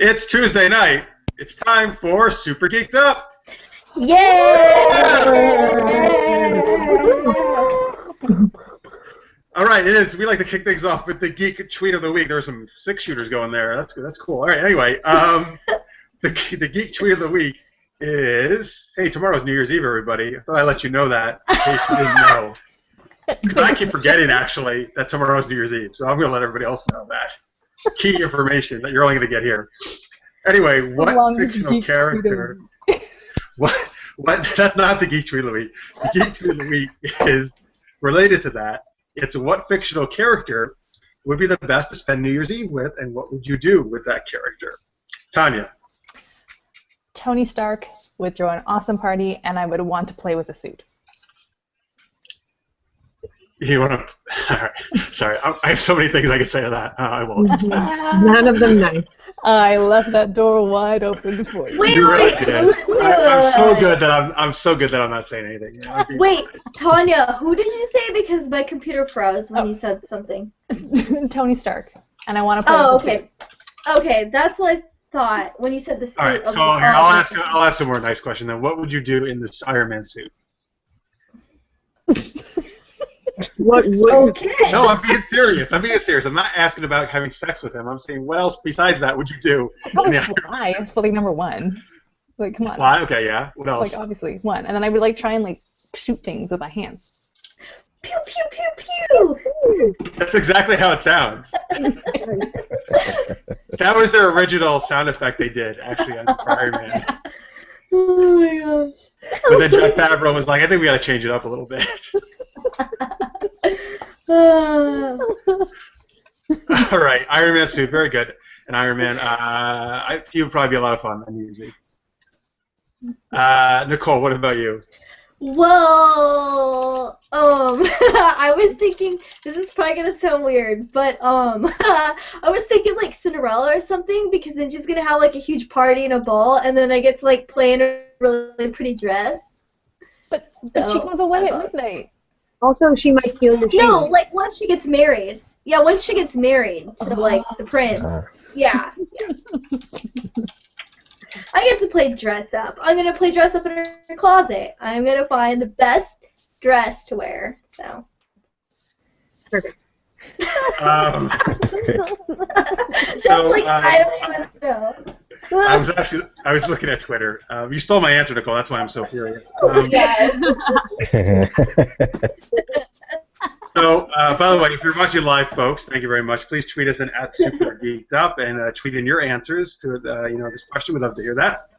It's Tuesday night. It's time for Super Geeked Up. Yay! All right, it is. We like to kick things off with the geek tweet of the week. There's some six-shooters going there. That's good. That's cool. All right. Anyway, the geek tweet of the week is, hey, tomorrow's New Year's Eve, everybody. I thought I'd let you know that in case you didn't know. Because I keep forgetting, actually, that tomorrow's New Year's Eve. So I'm going to let everybody else know that. Key information that you're only going to get here. Anyway, what fictional character... What? That's not the geek tweet of the week. The geek tweet of the week is related to that. It's what fictional character would be the best to spend New Year's Eve with, and what would you do with that character? Tanya. Tony Stark would throw an awesome party, and I would want to play with a suit. You want to? All right. Sorry, I have so many things I could say to that. I won't. None of them nice. I left that door wide open for you. Wait. I'm so good that I'm so good that I'm not saying anything. Wait, Tanya, who did you say? Because my computer froze when you said something. Tony Stark, and I want to play with the suit. Okay, that's what I thought when you said the suit. All right, so here, I'll ask a more nice question then. What would you do in this Iron Man suit? What would? Okay. No, I'm being serious. I'm not asking about having sex with him. I'm saying, what else besides that would you do? I'd probably fly. It's like number one. Like, come on. Fly? Okay, yeah. What else? Like, obviously, one. And then I would like try and like shoot things with my hands. Pew pew pew pew. That's exactly how it sounds. That was their original sound effect they did, actually, on Iron Man. Oh my gosh. But then Jon Favreau was like, I think we got to change it up a little bit. All right, Iron Man suit, very good. And Iron Man, he would probably be a lot of fun on New Year's Eve. Nicole, what about you? Well, I was thinking, this is probably gonna sound weird, but I was thinking like Cinderella or something, because then she's gonna have like a huge party and a ball, and then I get to like play in a really pretty dress. But she goes away at midnight. Also, she might steal your shoes. No, like once she gets married. Yeah, once she gets married to like the prince. Yeah. I get to play dress up. I'm gonna play dress up in her closet. I'm gonna find the best dress to wear. So. Perfect. I don't even know. I was looking at Twitter. You stole my answer, Nicole. That's why I'm so furious. Yeah. So, by the way, if you're watching live, folks, thank you very much. Please tweet us at @SuperGeekedUp and tweet in your answers to this question. We'd love to hear that.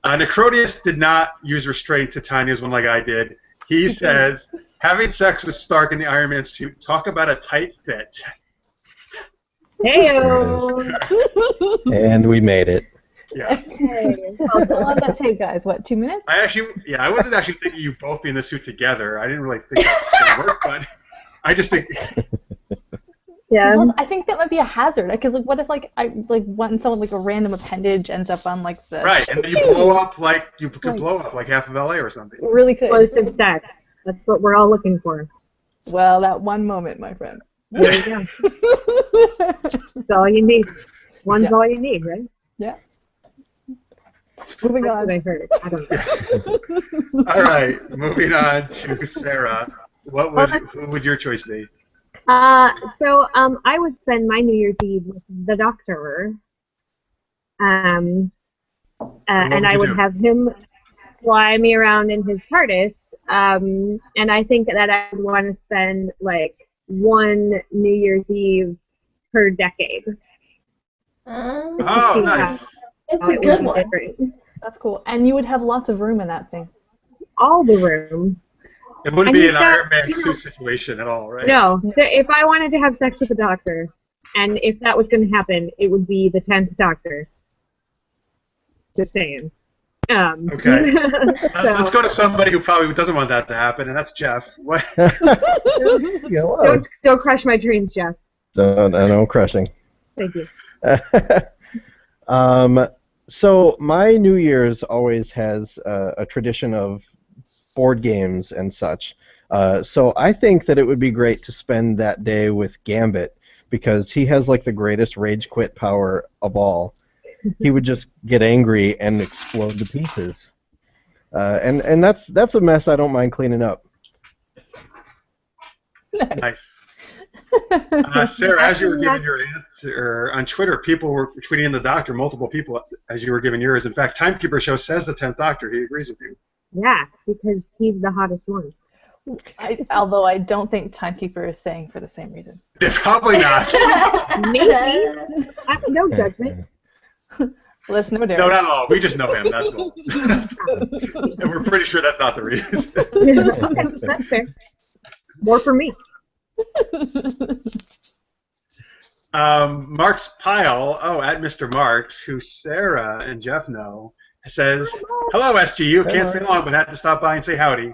Necrodius did not use restraint to Tanya's one like I did. He says, having sex with Stark in the Iron Man suit, talk about a tight fit. Heyo. And we made it. Yeah. How long did that take, guys? What, 2 minutes? I wasn't actually thinking you both be in the suit together. I didn't really think that's going to work, but I just think... Yeah. Well, I think that might be a hazard, because like, what if when someone like a random appendage ends up on like the right, and then you blow up like half of LA or something. Really could. Explosive sex. That's what we're all looking for. Well, that one moment, my friend. There you go. That's all you need. One's all you need, right? Yeah. Moving on. That's what I heard. I don't know. All right, moving on to Sarah. Who would your choice be? So I would spend my New Year's Eve with the Doctor, and I would have him fly me around in his TARDIS, and I think that I would want to spend like one New Year's Eve per decade. Oh, nice. That's a good one. Different. That's cool. And you would have lots of room in that thing. All the room. It wouldn't be an Iron Man suit situation at all, right? No. If I wanted to have sex with the Doctor, and if that was going to happen, it would be the 10th Doctor. Just saying. Okay. Let's go to somebody who probably doesn't want that to happen, and that's Jeff. What? Don't crush my dreams, Jeff. No crushing. Thank you. So my New Year's always has a tradition of board games and such. So I think that it would be great to spend that day with Gambit, because he has like the greatest rage quit power of all. he would just get angry and explode to pieces. And that's a mess I don't mind cleaning up. Nice. Sarah, as you were giving your answer on Twitter, people were tweeting in the Doctor, multiple people, as you were giving yours. In fact, Timekeeper Show says the 10th Doctor. He agrees with you. Yeah, because he's the hottest one. Although I don't think Timekeeper is saying for the same reason. Probably not. Maybe. No judgment. Let us know, Derek. No, not at all. We just know him. That's all. And we're pretty sure that's not the reason. Okay, that's fair. More for me. Mark's Pile, at Mr. Marks, who Sarah and Jeff know, says, "Hello, SGU. Can't stay long, but had to stop by and say howdy."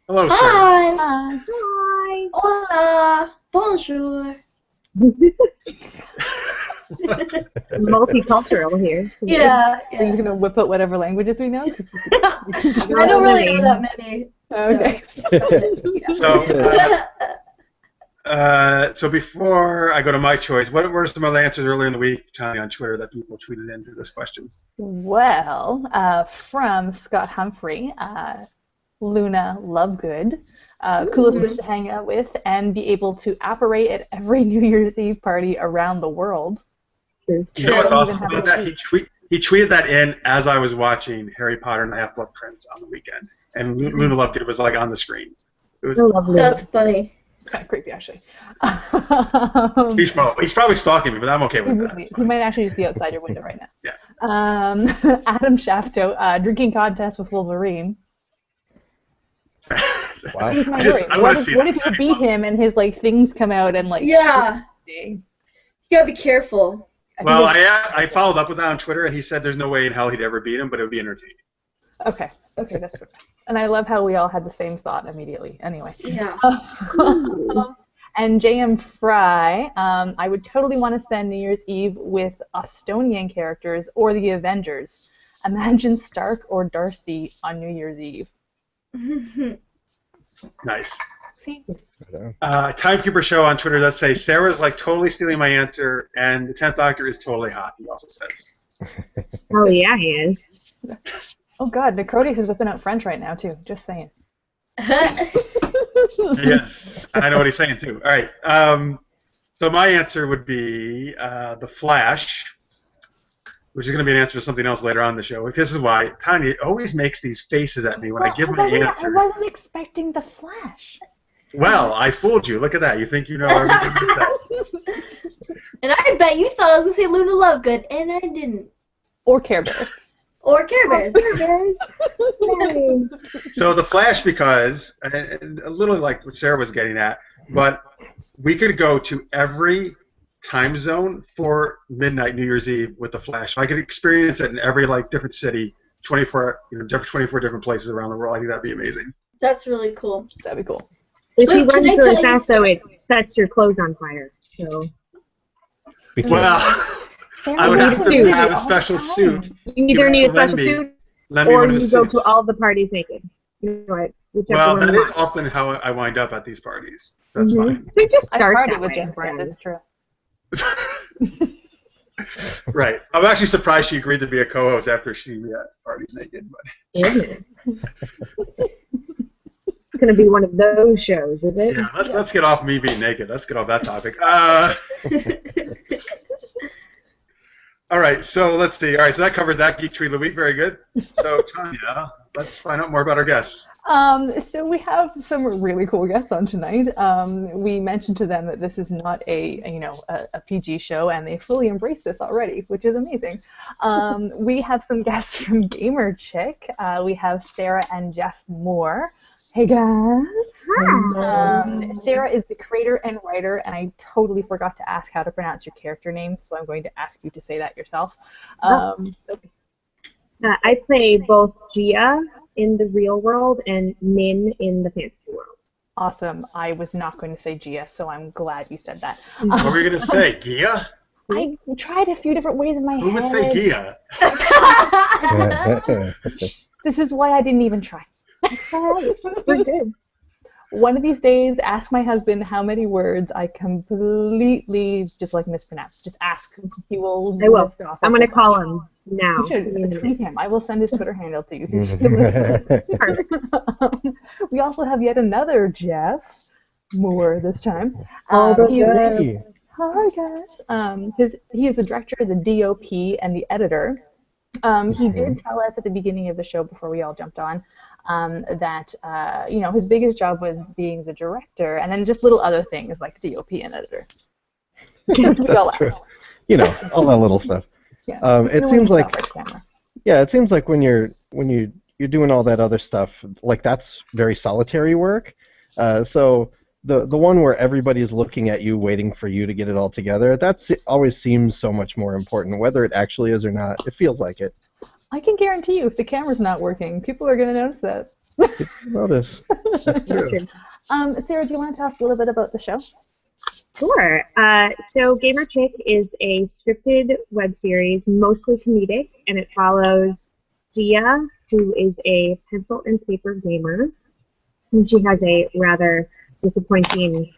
Hello, sir. Hi. Hi. Hola. Bonjour. Multicultural here. Yeah. We're just gonna whip out whatever languages we know. I don't really know that many. Okay. So before I go to my choice, what were some other answers earlier in the week, Tanya, on Twitter that people tweeted into this question? Well, from Scott Humphrey, Luna Lovegood, coolest wish to hang out with and be able to apparate at every New Year's Eve party around the world. You know what's awesome about that? He tweeted that in as I was watching Harry Potter and the Half-Blood Prince on the weekend, and Luna Lovegood was like on the screen. It was lovely. That's funny. Kind of creepy, actually. He's probably stalking me, but I'm okay with that. He might actually just be outside your window right now. Yeah. Adam Shafto, drinking contest with Wolverine. Wow. Here's my I worry. want to see What that. if you beat him and his things come out and Yeah. You gotta be careful. Well, I followed up with that on Twitter, and he said there's no way in hell he'd ever beat him, but it would be entertaining. Okay, that's good. And I love how we all had the same thought immediately. Anyway. Yeah. And J.M. Fry, I would totally want to spend New Year's Eve with Estonian characters or the Avengers. Imagine Stark or Darcy on New Year's Eve. Nice. See? Timekeeper Show on Twitter does say, Sarah's totally stealing my answer, and the 10th Doctor is totally hot, he also says. Oh, yeah, he is. Oh, God, Necrotes is whipping out French right now, too. Just saying. Yes, I know what he's saying, too. All right. So my answer would be The Flash, which is going to be an answer to something else later on in the show. This is why Tanya always makes these faces at me when I give my answers. I wasn't expecting The Flash. Well, I fooled you. Look at that. You think you know everything you said. And I bet you thought I was going to say Luna Lovegood, and I didn't. Or Care Bears. Or Care Bears. So The Flash, because, and a little like what Sarah was getting at, but we could go to every time zone for midnight New Year's Eve with The Flash. I could experience it in every different city, 24 different places around the world. I think that'd be amazing. That's really cool. That'd be cool. If he Wait, can runs I really tell you fast, though, it sets your clothes on fire. So Well, I would have to have a special suit. you either need a special suit, or you go to all the parties naked. Whichever well, one that you is want. often how I wind up at these parties. So that's fine. So just I start party that with way, Jen Brand, then. that's true. Right. I'm actually surprised she agreed to be a co-host after she me at parties naked. But Goodness. It's going to be one of those shows, is it? yeah, let's get off me being naked. Let's get off that topic. All right, so let's see. All right, so that covers that Geek Tweet of the Week. Very good. So, Tanya, let's find out more about our guests. So we have some really cool guests on tonight. We mentioned to them that this is not a PG show, and they fully embrace this already, which is amazing. We have some guests from Gamer Chick. We have Sarah and Jeff Moore. Hey guys. Hi. Sarah is the creator and writer, and I totally forgot to ask how to pronounce your character name, so I'm going to ask you to say that yourself. I play both Gia in the real world and Min in the fantasy world. Awesome. I was not going to say Gia, so I'm glad you said that. What were you going to say, Gia? I tried a few different ways in my head. Who would say Gia? This is why I didn't even try. We're good. One of these days, ask my husband how many words I completely just like mispronounced. Just ask. He will. I will. list off I'm a going to whole call bunch. him now. You should tweet him. I will send his Twitter handle to you. Perfect. We also have yet another Jeff Moore this time. Hey. Hi guys. He is the director, the DOP, and the editor. He did tell us at the beginning of the show before we all jumped on that his biggest job was being the director, and then just little other things like DOP and editor. That's true. All that little stuff. Yeah. It seems like when you're doing all that other stuff, like that's very solitary work. So the one where everybody's looking at you, waiting for you to get it all together, that's always seems so much more important, whether it actually is or not. It feels like it. I can guarantee you, if the camera's not working, people are going to notice that. Notice. That's true. Sarah, do you want to tell us a little bit about the show? Sure. So Gamer Chick is a scripted web series, mostly comedic, and it follows Gia, who is a pencil and paper gamer, and she has a rather disappointing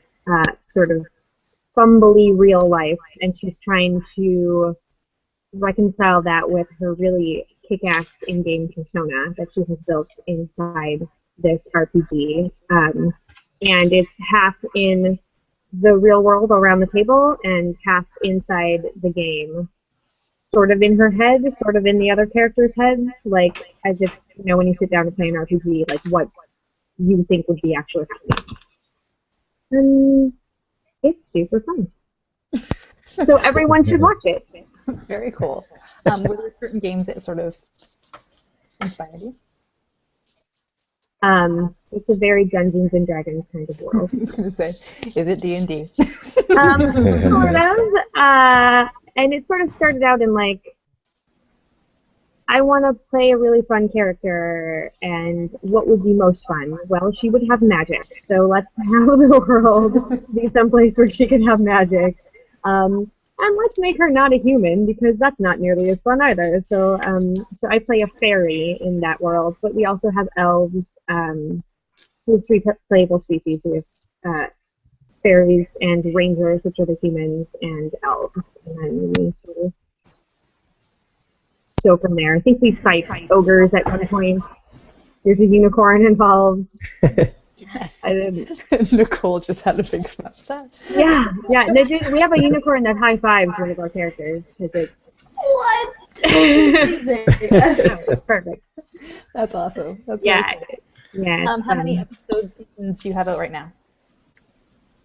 sort of fumbly real life, and she's trying to reconcile that with her really kick-ass in-game persona that she has built inside this RPG. And it's half in the real world around the table and half inside the game. Sort of in her head, sort of in the other characters' heads, like as if, when you sit down to play an RPG, like what you think would be actually happening. And it's super fun. So everyone should watch it. Very cool. Were there certain games that sort of inspired you? It's a very Dungeons and Dragons kind of world. I was going to say, is it D&D? Sort of. And it sort of started out in like, I want to play a really fun character, and what would be most fun? Well, she would have magic, so let's have the world be someplace where she can have magic. And let's make her not a human, because that's not nearly as fun either. So I play a fairy in that world, but we also have elves. We have 3 playable species. We have fairies and rangers, which are the humans, and elves. And then we sort of go from there. I think we fight ogres at one point. There's a unicorn involved. Nicole just had a big smile. Yeah. We have a unicorn that high fives one of our characters because it's perfect. That's awesome. That's yeah. Really cool. Yeah. How many seasons do you have out right now?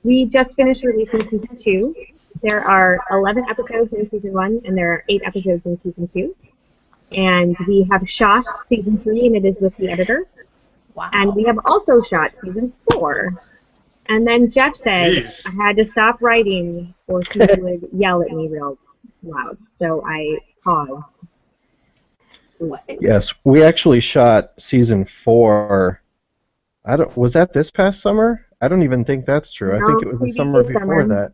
We just finished releasing season 2. There are 11 episodes in season 1, and there are 8 episodes in season 2. And we have shot season 3, and it is with the editor. Wow. And we have also shot season 4. And then Jeff said Jeez. I had to stop writing or he would yell at me real loud. So I paused. Yes, we actually shot season 4. Was that this past summer? I don't even think that's true. No, I think it was the summer before that.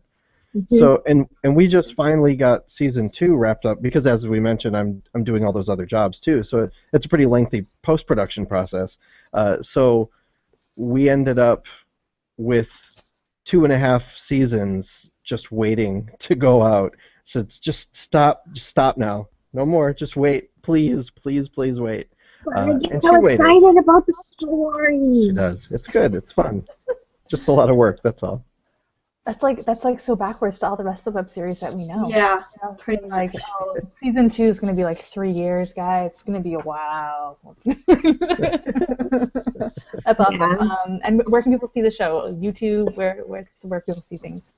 Mm-hmm. So and we just finally got season 2 wrapped up because, as we mentioned, I'm doing all those other jobs too. So it's a pretty lengthy post-production process. So we ended up with 2.5 seasons just waiting to go out. So it's just stop now. No more. Just wait, please wait. I get so excited about the story. She does. It's good. It's fun. Just a lot of work. That's all. That's like so backwards to all the rest of the web series that we know. Yeah, pretty much. Season 2 is going to be like 3 years, guys. It's going to be a wow. That's awesome. Yeah. And where can people see the show? YouTube? Where people see things?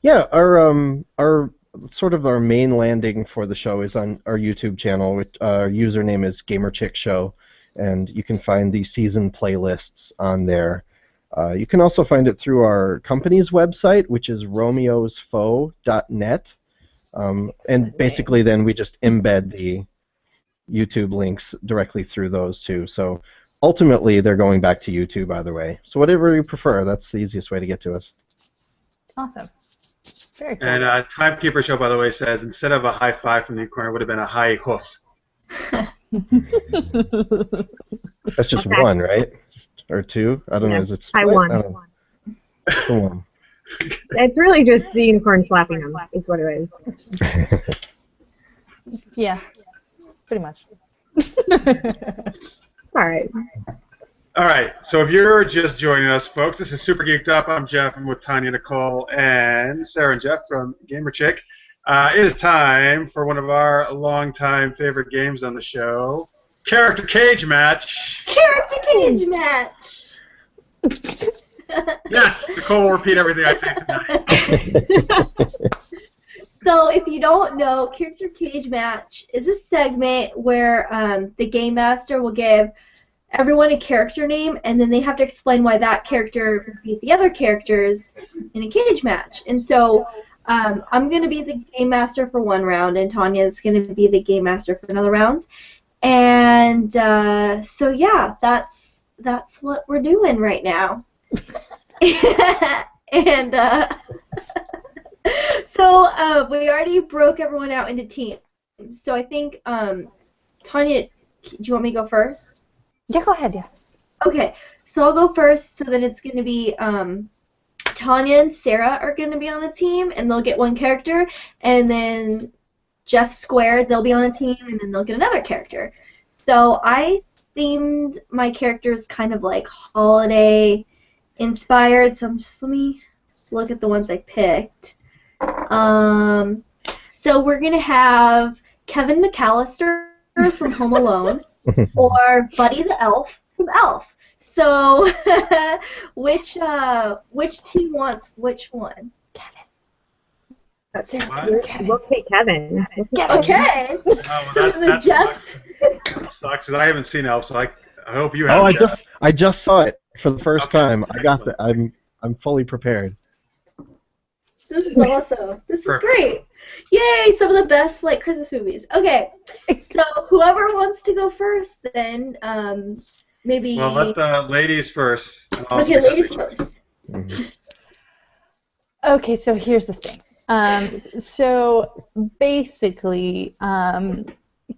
Yeah, our sort of our main landing for the show is on our YouTube channel. Which, our username is GamerChickShow, and you can find the season playlists on there. You can also find it through our company's website, which is romeosfoe.net. And basically then we just embed the YouTube links directly through those two. So ultimately they're going back to YouTube either way. So whatever you prefer, that's the easiest way to get to us. Awesome. Very cool. And Timekeeper Show, by the way, says instead of a high five from the corner, it would have been a high hoof. That's just one, right? or 2? I don't know. Is it split? I won. I don't know. Who won? It's really just the unicorn slapping him. Is what it is. Yeah, pretty much. All right. All right, so if you're just joining us, folks, this is Super Geeked Up. I'm Jeff. I'm with Tanya, Nicole, and Sarah and Jeff from Gamer Chick. It is time for one of our longtime favorite games on the show, Character Cage Match. Character Cage Match. Yes, Nicole will repeat everything I say tonight. So if you don't know, Character Cage Match is a segment where the Game Master will give everyone a character name, and then they have to explain why that character beat the other characters in a cage match. And so I'm going to be the Game Master for one round, and Tanya's going to be the Game Master for another round. And so yeah, that's what we're doing right now. And so we already broke everyone out into teams. So I think, Tanya, do you want me to go first? Yeah, go ahead, yeah. Okay, so I'll go first, so then it's going to be Tanya and Sarah are going to be on the team, and they'll get one character, and then Jeff Squared, they'll be on a team, and then they'll get another character. So I themed my characters kind of like holiday inspired, so let me look at the ones I picked. So we're going to have Kevin McAllister from Home Alone, or Buddy the Elf from Elf. So which team wants which one? That's Kevin. We'll take Kevin. Okay. Oh, well, that sucks. That sucks, because I haven't seen Elf, so I hope you have. Oh, I just saw it for the first time. I got that. I'm fully prepared. This is awesome. This is great. Yay, some of the best like Christmas movies. Okay, so whoever wants to go first, then maybe. Well, let the ladies first. Okay, ladies first. Mm-hmm. Okay, so here's the thing. So basically,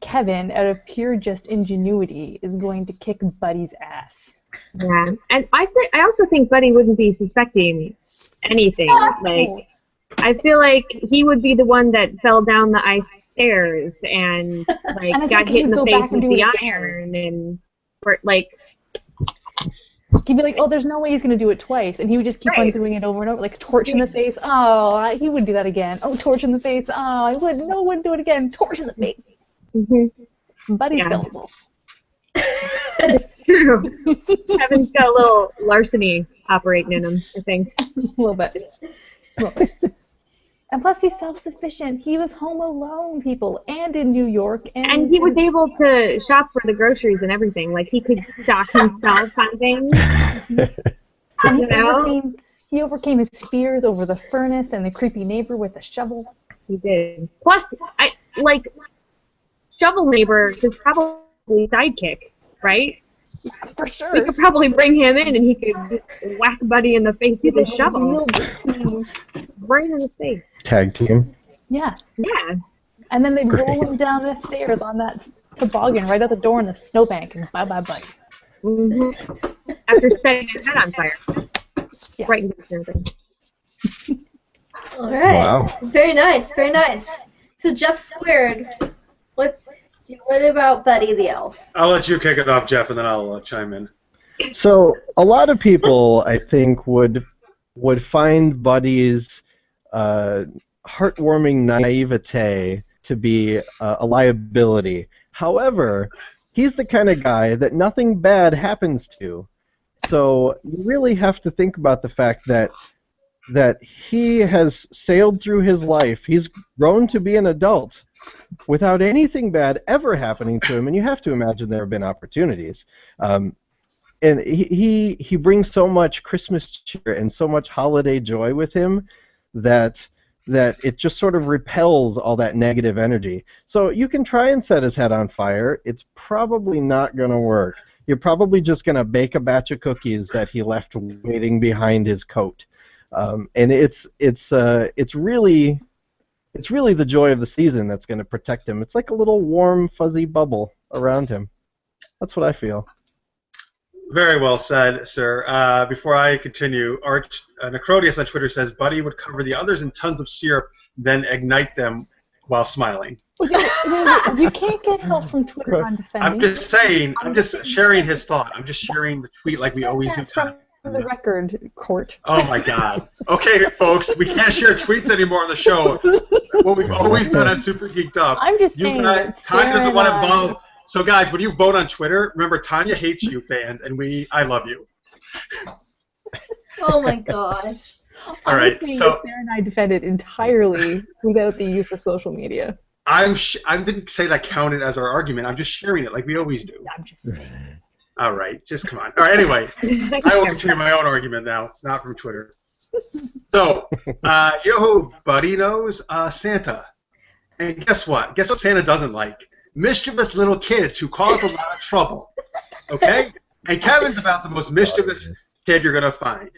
Kevin, out of pure just ingenuity, is going to kick Buddy's ass. Yeah, and I also think Buddy wouldn't be suspecting anything. Like, I feel like he would be the one that fell down the ice stairs and like and got hit in the face with the iron and like. He'd be like, oh, there's no way he's going to do it twice. And he would just keep on doing it over and over. Like, torch in the face. Oh, he would do that again. Oh, torch in the face. Oh, I wouldn't. No, wouldn't do it again. Torch in the face. Mm-hmm. Buddy's fillable. It's true. Kevin's got a little larceny operating in him, I think. A little bit. And plus, he's self-sufficient. He was home alone, people, and in New York. And he was able to shop for the groceries and everything. Like, he could stock himself on things. And he overcame his fears over the furnace and the creepy neighbor with a shovel. He did. Plus, Shovel Neighbor is probably sidekick, right? For sure. We could probably bring him in and he could just whack Buddy in the face with his shovel. Right in the face. Tag team. Yeah. Yeah. And then they'd roll him down the stairs on that toboggan right out the door in the snowbank, and bye-bye, Buddy. Mm-hmm. After setting his head on fire. Yeah. Right into the center. All right. Wow. Very nice. Very nice. So Jeff Squared, what about Buddy the Elf? I'll let you kick it off, Jeff, and then I'll chime in. So a lot of people, I think, would find Buddy's heartwarming naivete to be a liability. However, he's the kind of guy that nothing bad happens to. So you really have to think about the fact that he has sailed through his life. He's grown to be an adult without anything bad ever happening to him, and you have to imagine there have been opportunities. And he brings so much Christmas cheer and so much holiday joy with him that it just sort of repels all that negative energy. So you can try and set his head on fire. It's probably not going to work. You're probably just going to bake a batch of cookies that he left waiting behind his coat. And it's really the joy of the season that's going to protect him. It's like a little warm, fuzzy bubble around him. That's what I feel. Very well said, sir. Before I continue, Necrodius on Twitter says Buddy would cover the others in tons of syrup, then ignite them while smiling. You can't get help from Twitter on defending. I'm just saying. I'm just sharing his thought. I'm just sharing the tweet like we always do. From the record, Court. Oh my God. Okay, folks, we can't share tweets anymore on the show. What we've always done on Super Geeked Up. I'm just saying. Tanya doesn't want to involve. So guys, when you vote on Twitter, remember Tanya hates you, fans, and I love you. Oh my gosh. All right. So Sarah and I defended entirely without the use of social media. I didn't say that counted as our argument. I'm just sharing it like we always do. I'm just saying. All right, just come on. All right, anyway, I will continue my own argument now, not from Twitter. So, you know who Buddy knows? Santa. And guess what? Guess what Santa doesn't like? Mischievous little kids who cause a lot of trouble. Okay? And Kevin's about the most mischievous kid you're going to find.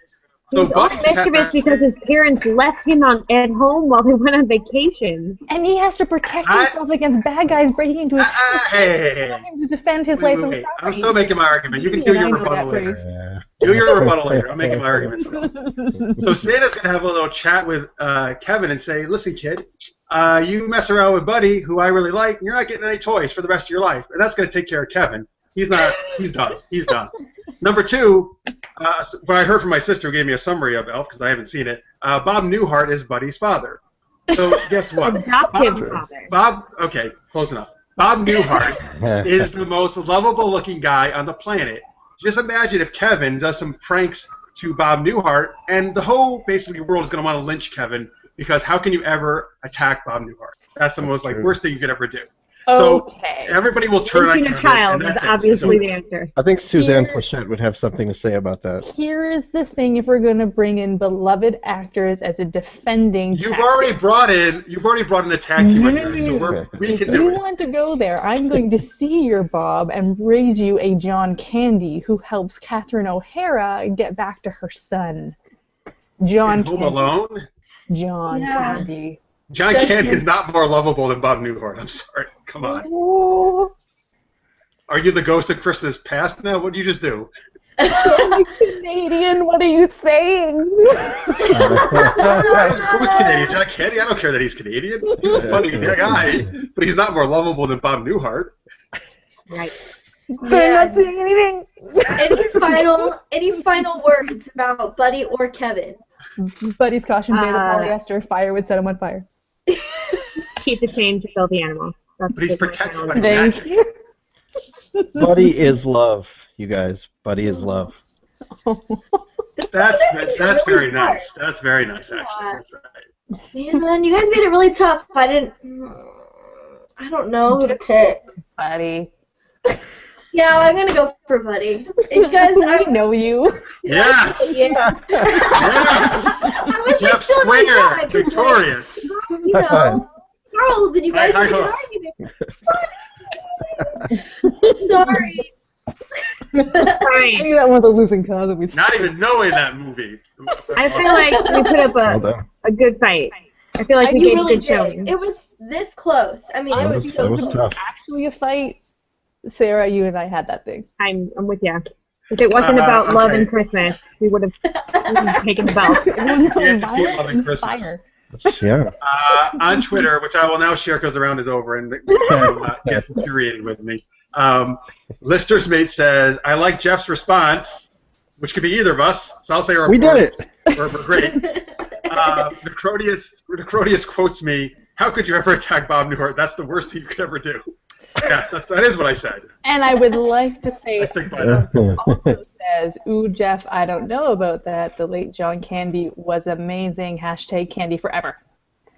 So He's only mischievous because his parents left him at home while they went on vacation. And he has to protect himself against bad guys breaking into his house. Hey. To defend his life and property. I'm still making my argument. You can do your rebuttal later. Do your rebuttal later. I'm making my argument still. So Santa's going to have a little chat with Kevin and say, listen, kid, you mess around with Buddy, who I really like, and you're not getting any toys for the rest of your life. And that's going to take care of Kevin. He's done. He's done. Number two, what I heard from my sister who gave me a summary of Elf, because I haven't seen it, Bob Newhart is Buddy's father. So guess what? Adoptive father. Okay, close enough. Bob Newhart is the most lovable-looking guy on the planet. Just imagine if Kevin does some pranks to Bob Newhart, and the whole basically world is going to want to lynch Kevin, because how can you ever attack Bob Newhart? That's the most worst thing you could ever do. So everybody will turn on Kevin. A child is obviously the answer. I think Suzanne Flechette would have something to say about that. Here's the thing: if we're going to bring in beloved actors as a defending, you've already brought in a tag team, so we can do it. If you want to go there, I'm going to see your Bob and raise you a John Candy who helps Catherine O'Hara get back to her son. John Home Alone. John Candy. John Candy is not more lovable than Bob Newhart. I'm sorry. Come on. Oh. Are you the ghost of Christmas past now? What did you just do? I'm Canadian. What are you saying? Who's Canadian? John Candy? I don't care that he's Canadian. He's a funny guy, but he's not more lovable than Bob Newhart. Right. They're not saying anything. Any final words about Buddy or Kevin? Buddy's caution made of polyester. Fire would set him on fire. Keep the chain to kill the animal. But he's protected by magic. Buddy is love, you guys. Buddy is love. That's very nice. That's very nice, actually. That's right. Man, you guys made it really tough. I don't know who to pick. Buddy. Yeah, I'm gonna go for Buddy. You guys, I know you. Yes. Yeah. Yes. Jeff Swinger, victorious. You know, Charles, and you guys are arguing. Sorry. I knew that was a losing cause. Not even knowing that movie. I feel like we put up a good fight. I feel like we gave really a good showing. It was this close. I mean, it was tough. Actually a fight. Sarah, you and I had that thing. I'm with you. If it wasn't about love and Christmas, we would have taken the belt. Yeah, just keep loving Christmas. Yeah. On Twitter, which I will now share because the round is over and the will not get infuriated with me. Lister's Mate says, I like Jeff's response, which could be either of us, so I'll say we did it. We're great. Necrodius quotes me, how could you ever attack Bob Newhart? That's the worst thing you could ever do. Yeah, that is what I said. And I would like to say, I stick by that. also says, ooh, Jeff, I don't know about that. The late John Candy was amazing. # Candy forever.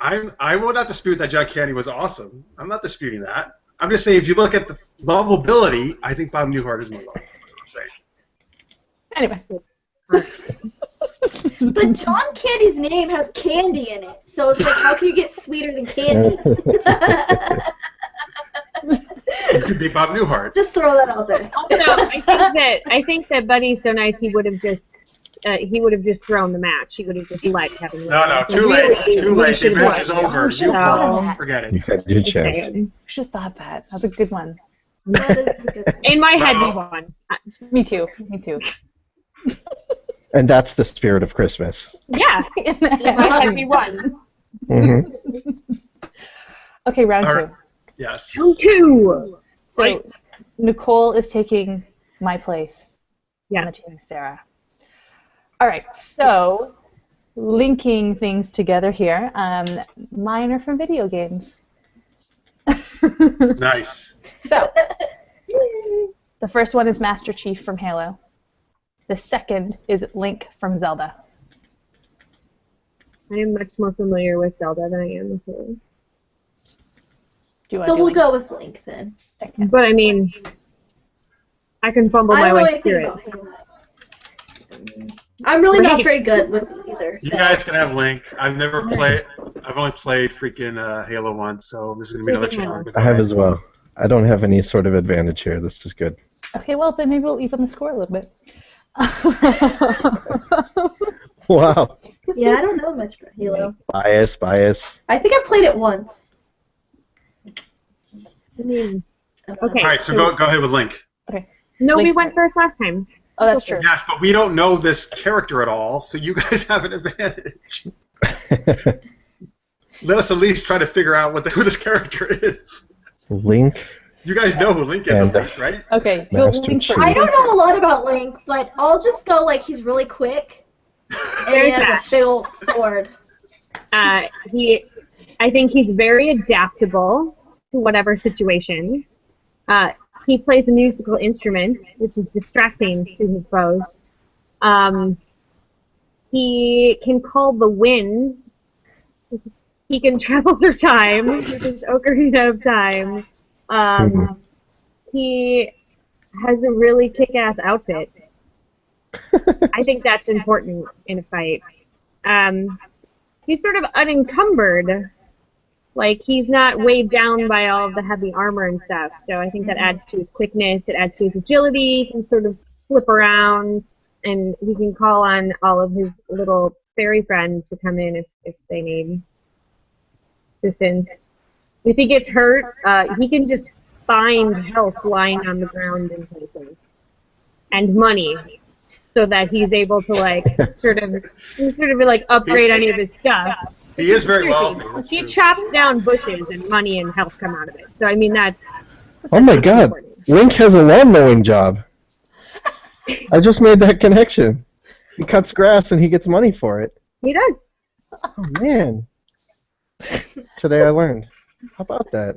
I will not dispute that John Candy was awesome. I'm not disputing that. I'm just saying if you look at the lovability, I think Bob Newhart is more lovable. That's what I'm saying. Anyway. But John Candy's name has candy in it, so it's like, how can you get sweeter than candy? You could be Bob Newhart. Just throw that out there. Also, I think that Buddy's so nice he would have just thrown the match. He would have just let Kevin win. No, too late. Too late. The match is over. You lost. Forget it. You had your chance. I should have thought that. That's a good one. That is a good one. In my head, we won. Me too. Me too. And that's the spirit of Christmas. Yeah, in my head, we won. Mm-hmm. Okay, round All two. right. Yes. Round two. So Right. Nicole is taking my place on Yeah. the team with Sarah. All right, so linking things together here. Mine are from video games. Nice. So the first one is Master Chief from Halo. The second is Link from Zelda. I am much more familiar with Zelda than I am with Halo. Do you want So to do we'll Link? go with Link then. Okay. But I mean, I can fumble I my don't know way anything through it. about Halo. I'm really not Right. very good with either. You So. guys can have Link. I've never played. I've only played freaking Halo once, so this is gonna be another challenge. I have as well. I don't have any sort of advantage here. This is good. Okay, well, then maybe we'll even the score a little bit. Wow. Yeah, I don't know much about Halo. Bias. I think I played it once. I mean, okay. All right, so go ahead with Link. No, we Link's went first last time. Oh, that's true. Yes, but we don't know this character at all, so you guys have an advantage. Let us at least try to figure out who this character is. Link. You guys know who Link is, And, at least, right? Okay, go Master Link Chief. first. I don't know a lot about Link, but I'll just go like he's really quick and he has a big old sword. I think he's very adaptable to whatever situation. He plays a musical instrument, which is distracting to his foes. He can call the winds. He can travel through time with his Ocarina of Time. He has a really kick-ass outfit. I think that's important in a fight. He's sort of unencumbered. Like, he's not weighed down by all of the heavy armor and stuff, so I think that adds to his quickness, it adds to his agility, he can sort of flip around, and he can call on all of his little fairy friends to come in if they need assistance. If he gets hurt, he can just find health lying on the ground in places. And money, so that he's able to, like, sort of like, upgrade any of his stuff. He is very wealthy. that's He true. chops down bushes and money and health come out of it. So I mean that's Oh my God. Link has a lawn mowing job. I just made that connection. He cuts grass and he gets money for it. he does. Oh man. Today I learned. How about that?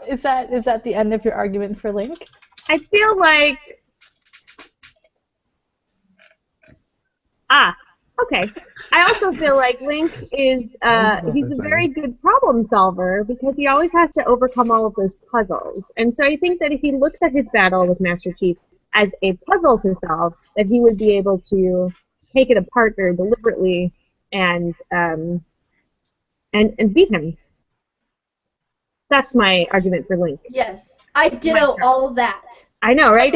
Is that the end of your argument for Link? I feel like okay. I also feel like Link is he's a very good problem solver because he always has to overcome all of those puzzles. And so I think that if he looks at his battle with Master Chief as a puzzle to solve, that he would be able to take it apart very deliberately and beat him. That's my argument for Link. Yes, I ditto all of that. I know, right?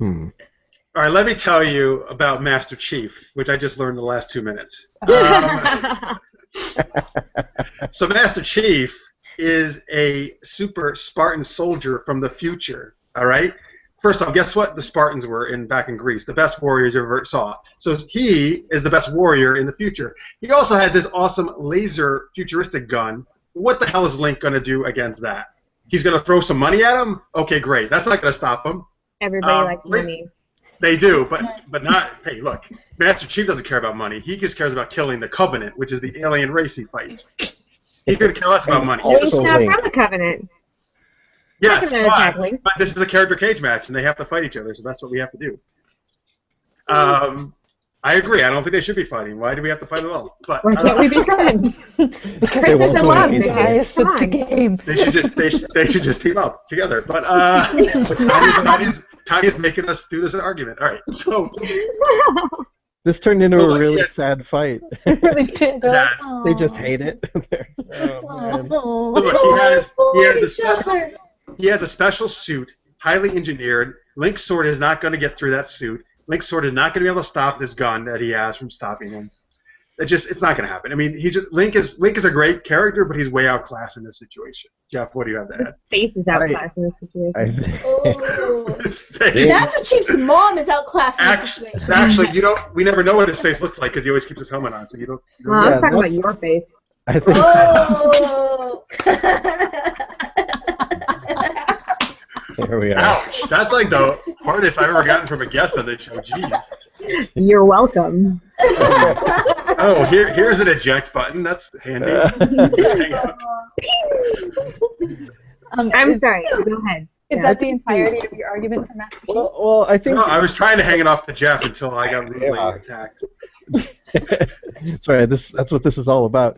All right, let me tell you about Master Chief, which I just learned in the last 2 minutes. So Master Chief is a super Spartan soldier from the future, all right? First off, guess what the Spartans were back in Greece? The best warriors you ever saw. So he is the best warrior in the future. He also has this awesome laser futuristic gun. What the hell is Link going to do against that? He's going to throw some money at him? Okay, great. That's not going to stop him. Everybody likes money. They do, but not. Hey, look, Master Chief doesn't care about money. He just cares about killing the Covenant, which is the alien race he fights. He could care less about money. He's Also not Link. from the Covenant. Yes, Not gonna attack Link. but this is a character cage match, and they have to fight each other, so that's what we have to do. I agree. I don't think they should be fighting. Why do we have to fight at all? But Why can't we be friends? They won't I do love it this. easily. Guys, Come it's the on. game. they should just team up together. But Tanya's making us do this argument. All right, so This turned into So, a like, really yeah. sad fight. They did. They're like, Yeah. They just "Aw." hate it. Oh, man. Aw. So look, he has a Each special. other. He has a special suit, highly engineered. Link's sword is not going to get through that suit. Link's sword is not going to be able to stop this gun that he has from stopping him. It's not going to happen. I mean, Link is a great character, but he's way outclassed in this situation. Jeff, what do you have to add? His face is outclassed in this situation. Oh. His face. Master Chief's mom is outclassed in this situation. Actually, we never know what his face looks like because he always keeps his helmet on, so you don't. I was talking about your face. I think. Oh. Here we are. Ouch! That's like the hardest I've ever gotten from a guest on this show. Jeez. You're welcome. Oh, here's an eject button. That's handy. I'm sorry. Go ahead. Is that the entirety of your argument for Master Chief? Well, I think. No, I was trying to hang it off to Jeff until I got really attacked. Sorry, that's what this is all about.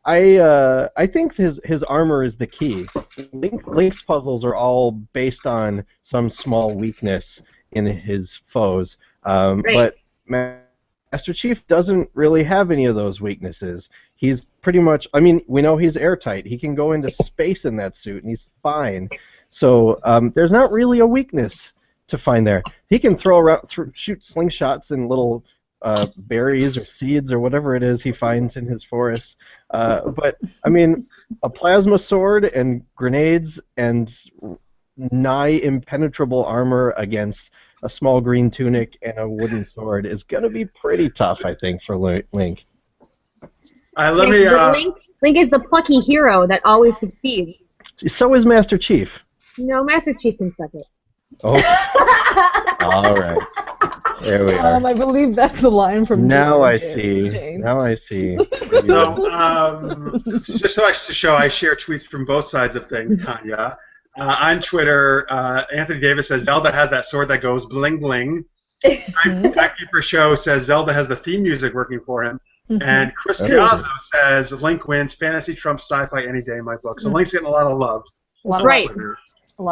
I think his armor is the key. Link's puzzles are all based on some small weakness in his foes, but Master Chief doesn't really have any of those weaknesses. He's pretty much, I mean, we know he's airtight. He can go into space in that suit, and he's fine. So there's not really a weakness to find there. He can shoot slingshots and little berries or seeds or whatever it is he finds in his forest. But, I mean, a plasma sword and grenades and nigh impenetrable armor against a small green tunic and a wooden sword is going to be pretty tough, I think, for Link. Link is the plucky hero that always succeeds. So is Master Chief. No, Master Chief can suck it. Oh. All right. There we are. I believe that's the line from. Now I see. Now I see. So, just so to show, I share tweets from both sides of things, Tanya. On Twitter, Anthony Davis says Zelda has that sword that goes bling bling. Timekeeper Show says Zelda has the theme music working for him. And Chris Piazzo says Link wins. Fantasy trumps sci-fi any day in my book. So Link's getting a lot of love. A lot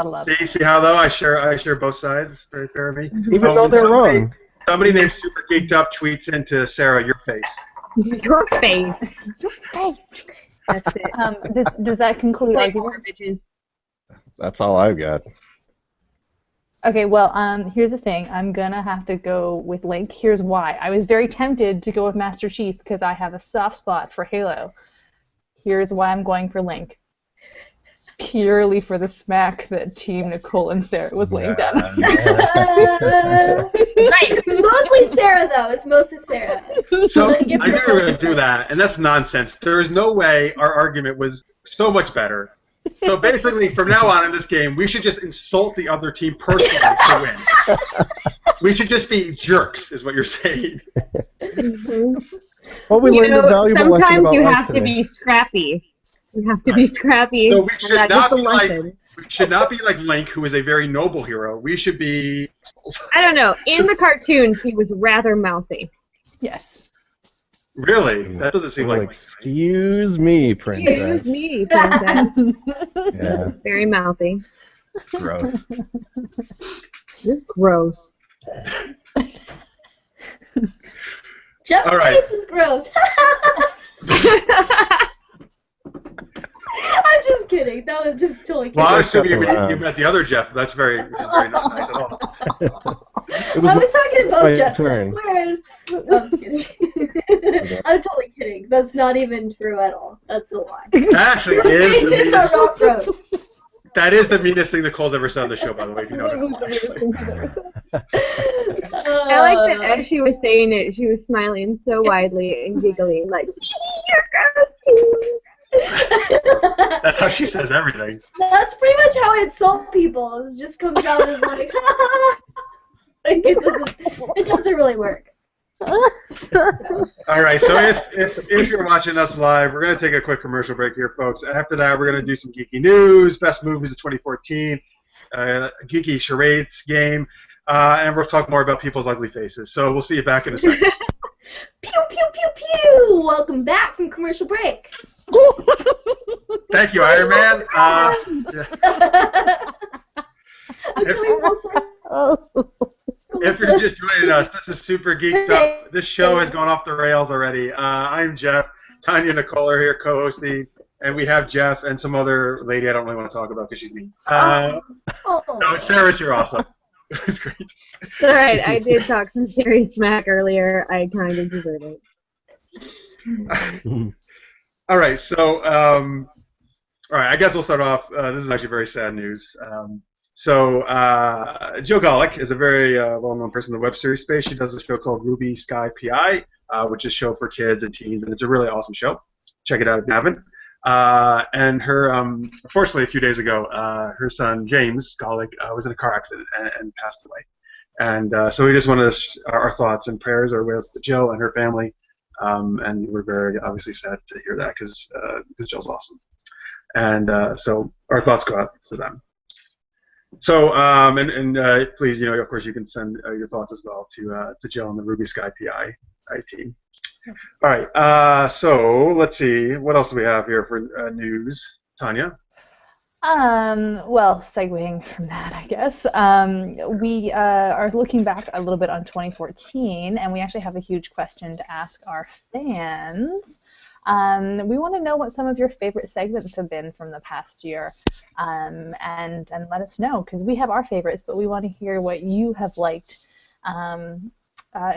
of love. See how though I share both sides. Very fair of me. Even though they're wrong. Somebody named Super Geeked Up tweets into Sarah your face. Your face. Your face. That's it. Does that conclude arguments? That's all I've got. Okay, well, here's the thing. I'm gonna have to go with Link. Here's why. I was very tempted to go with Master Chief because I have a soft spot for Halo. Here's why I'm going for Link. Purely for the smack that Team Nicole and Sarah was laying down. Right. It's mostly Sarah, though. It's mostly Sarah. So I knew we were going to do that, and that's nonsense. There is no way our argument was so much better. So basically, from now on in this game, we should just insult the other team personally to win. We should just be jerks, is what you're saying. Well, we learned a valuable lesson sometimes about you life have to today. be scrappy. You have to be scrappy. So we should not be lesson. like Link, who is a very noble hero. We should be. I don't know. In the cartoons, he was rather mouthy. Yes. Really? That doesn't seem like. Excuse me, princess. Excuse me, princess. Yeah. Very mouthy. Gross. You're gross. Jeff's face is gross. I'm just kidding. That was just totally kidding. Well, I assume you met the other Jeff. That's very nice at all. I was talking about Jeff. I swear. I'm just kidding. I'm totally kidding. That's not even true at all. That's a lie. That actually is the meanest. That is the meanest thing Nicole's ever said on the show, by the way. If you know that. I like that as she was saying it, she was smiling so widely and giggling, like, you're gross too. That's how she says everything. That's pretty much how I insult people. It just comes out as like, like it doesn't really work. All right, so if you're watching us live, we're going to take a quick commercial break here, folks. After that, we're going to do some geeky news, best movies of 2014, geeky charades game, and we'll talk more about people's ugly faces. So we'll see you back in a second. Pew, pew, pew, pew! Welcome back from commercial break. Thank you, Iron Man. If you're just joining us, this is Super Geeked Up. This show has gone off the rails already. I'm Jeff. Tanya and Nicole are here co-hosting, and we have Jeff and some other lady I don't really want to talk about because she's mean. No, Sarah's here also. It was great. It's alright, I did talk some serious smack earlier. I kind of deserve it. All right, so all right, I guess we'll start off. This is actually very sad news. Jill Golick is a very well-known person in the web series space. She does a show called Ruby Sky PI, which is a show for kids and teens, and it's a really awesome show. Check it out if you haven't. And her, unfortunately, a few days ago, her son James Golick was in a car accident and passed away. And so we just wanted to our thoughts and prayers are with Jill and her family, and we're very obviously sad to hear that because Jill's awesome. And so our thoughts go out to them. So, please, of course, you can send your thoughts as well to Jill and the Ruby Sky PI team. All right. So let's see. What else do we have here for news, Tanya? Well, segueing from that, I guess, we are looking back a little bit on 2014, and we actually have a huge question to ask our fans. We want to know what some of your favorite segments have been from the past year, and let us know, because we have our favorites, but we want to hear what you have liked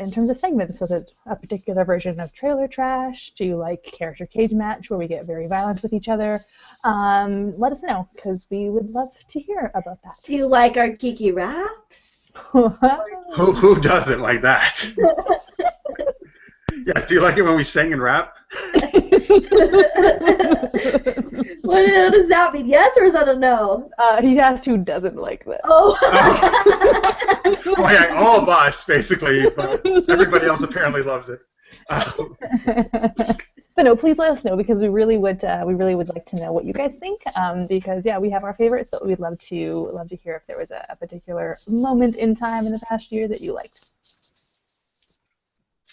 in terms of segments. Was it a particular version of Trailer Trash? Do you like Character Cage Match, where we get very violent with each other? Let us know, because we would love to hear about that. Do you like our geeky raps? Who doesn't like that? Yes, do you like it when we sing and rap? What does that mean? Yes, or is that a no? He asked who doesn't like that. Oh. Well, yeah, all of us, basically, but everybody else apparently loves it. But no, please let us know, because we really would like to know what you guys think. Because yeah, we have our favorites, but we'd love to hear if there was a particular moment in time in the past year that you liked.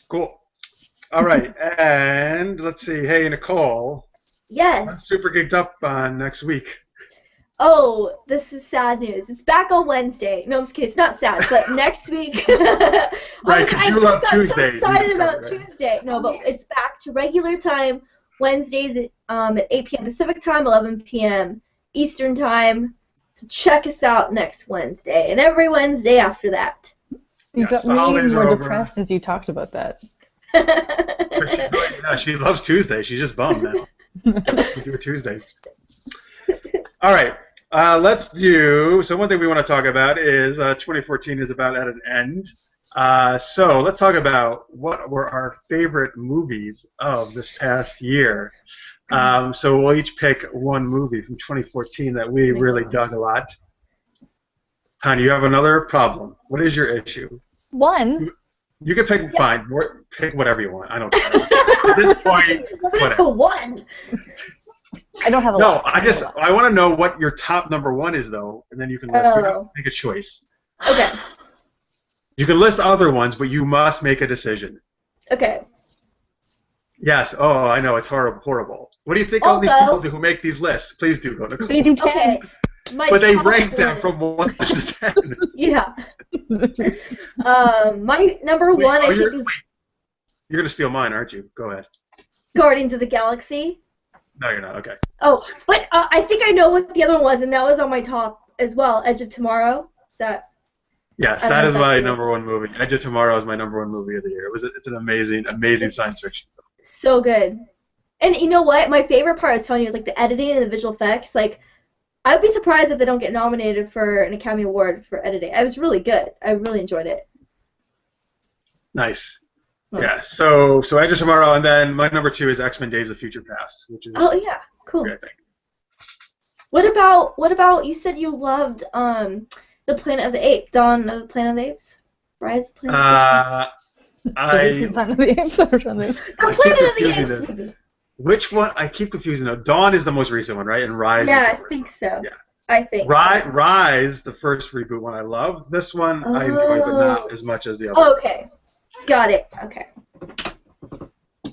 Cool. All right, and let's see. Hey, Nicole. Yes. I'm super geeked up on next week. Oh, this is sad news. It's back on Wednesday. No, I'm just kidding. It's not sad, but next week. Right, because you love Tuesdays. I'm so excited about Tuesday. No, but it's back to regular time, Wednesdays at 8 p.m. Pacific time, 11 p.m. Eastern time. So check us out next Wednesday, and every Wednesday after that. You got me more depressed as you talked about that. Yeah, she loves Tuesday. She's just bummed now. We do Tuesdays. All right. Let's do. So one thing we want to talk about is 2014 is about at an end. So let's talk about what were our favorite movies of this past year. So we'll each pick one movie from 2014 that we really dug a lot. Tanya, you have another problem. What is your issue? One. You can pick, fine. Pick whatever you want. I don't care. At this point, whatever. To one. I don't have a lot. No, I want to know what your top number one is, though, and then you can list. Make a choice. Okay. You can list other ones, but you must make a decision. Okay. Yes. Oh, I know. It's horrible. What do you think all these people do who make these lists? Please do go to. They do 10. Okay. But they rank them from 1 to 10. Yeah. My number one, I think, is... You're going to steal mine, aren't you? Go ahead. Guardians of the Galaxy. No, you're not. Okay. Oh, but I think I know what the other one was, and that was on my top as well. Edge of Tomorrow. Yes, that is my number one movie. Edge of Tomorrow is my number one movie of the year. It's an amazing science fiction. So good. And you know what? My favorite part, I was telling you, was like the editing and the visual effects. Like, I'd be surprised if they don't get nominated for an Academy Award for editing. It was really good. I really enjoyed it. Nice. Yeah. So Edge of Tomorrow, and then my number two is X-Men: Days of Future Past, which is. Oh yeah, cool. Great, I think. What about? You said you loved the Planet of the Apes, Dawn of the Planet of the Apes, Rise of the Planet of the Apes. Planet of the Apes. The Planet of the Apes movie. Which one? I keep confusing them. Dawn is the most recent one, right? And Rise. Yeah, I think so. Yeah. I think Rise, the first reboot one, I loved. This one I enjoyed, but not as much as the other. Okay. Got it. Okay.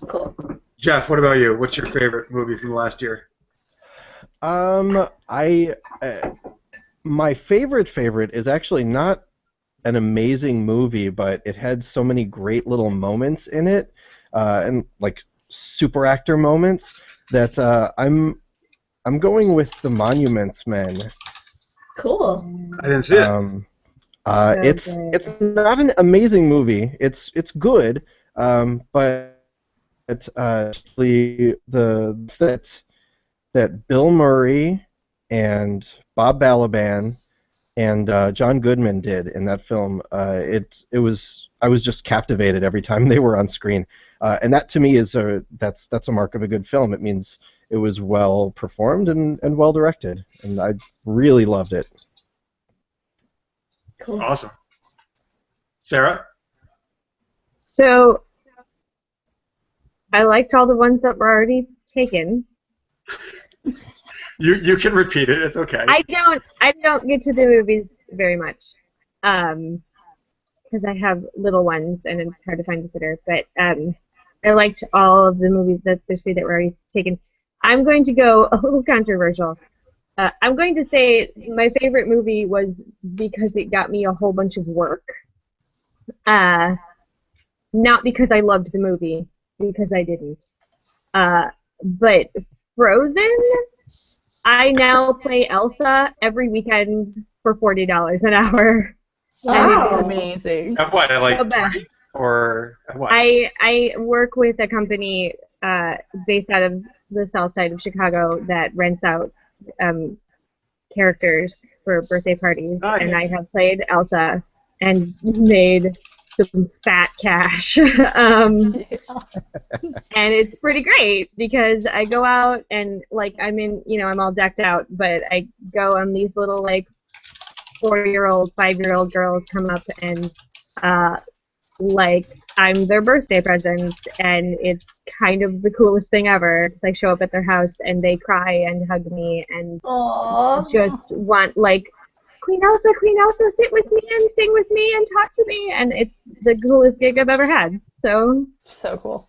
Cool. Jeff, what about you? What's your favorite movie from last year? My favorite is actually not an amazing movie, but it had so many great little moments in it, and like super actor moments that I'm going with The Monuments Men. Cool. I didn't see it. It's not an amazing movie. It's good, but that Bill Murray and Bob Balaban and John Goodman did in that film. I was just captivated every time they were on screen, and that to me is that's a mark of a good film. It means it was well performed and well directed, and I really loved it. Cool. Awesome. Sarah? So I liked all the ones that were already taken. You can repeat it. It's okay. I don't get to the movies very much, because I have little ones and it's hard to find a sitter. But I liked all of the movies that were already taken. I'm going to go a little controversial. I'm going to say my favorite movie was because it got me a whole bunch of work. Not because I loved the movie, because I didn't. But Frozen, I now play Elsa every weekend for $40 an hour. Wow. Amazing. At what? Like So bad. or at what? I work with a company based out of the south side of Chicago that rents out characters for birthday parties. Nice. And I have played Elsa and made some fat cash. And it's pretty great because I go out and like I'm all decked out, but I go on these little like 4-year-old, 5-year-old girls come up and like I'm their birthday present, and it's kind of the coolest thing ever. Cause I show up at their house and they cry and hug me and Aww. just want like, Queen Elsa, sit with me and sing with me and talk to me, and it's the coolest gig I've ever had. So cool.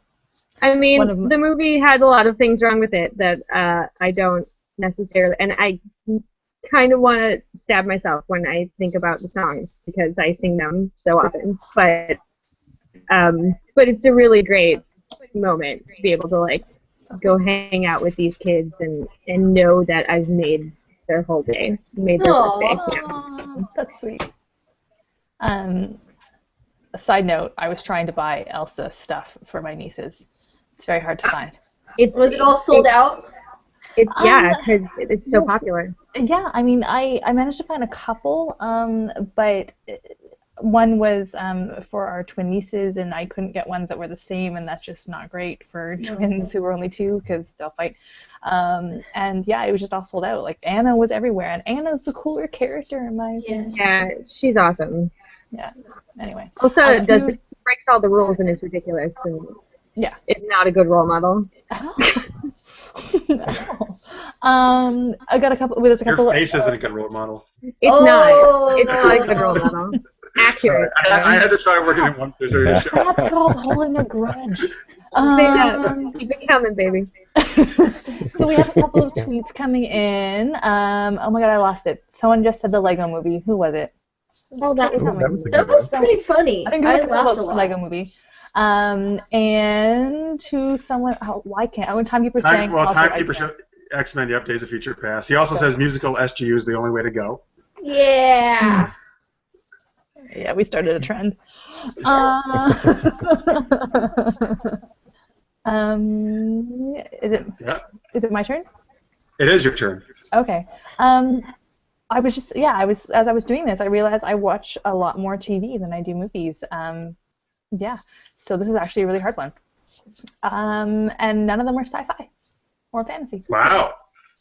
I mean, the movie had a lot of things wrong with it that I don't necessarily, and I kind of want to stab myself when I think about the songs because I sing them so often. But it's a really great moment to be able to like go hang out with these kids and know that I've made their whole day, made their birthday. Yeah. That's sweet. A side note, I was trying to buy Elsa stuff for my nieces. It's very hard to find. Was it all sold out? Yeah, because it's so popular. Yeah, I mean, I managed to find a couple, but one was for our twin nieces, and I couldn't get ones that were the same, and that's just not great for twins who were only 2 because they'll fight. And yeah, it was just all sold out. Like Anna was everywhere, and Anna's the cooler character in my opinion. Yeah, she's awesome. Yeah. Anyway. Also, breaks all the rules and is ridiculous, and yeah, is not a good role model. I got a couple. There's a couple. Your face isn't a good role model. It's not. It's not a good role model. Accurate. I had to try to work it in one picture. That's called holding a grudge. Keep it coming, baby. So we have a couple of tweets coming in. Oh my god, I lost it. Someone just said the Lego movie. Who was it? Oh, that was That was pretty funny. I think it was the Lego movie. And to someone, why can't? Oh, Timekeeper saying. Well, Timekeeper show X-Men, yep, Days of Future Past. He also says musical SGU is the only way to go. Yeah. Yeah, we started a trend. Is it my turn? It is your turn. Okay. As I was doing this, I realized I watch a lot more TV than I do movies. Yeah, so this is actually a really hard one. And none of them are sci-fi or fantasy. Wow.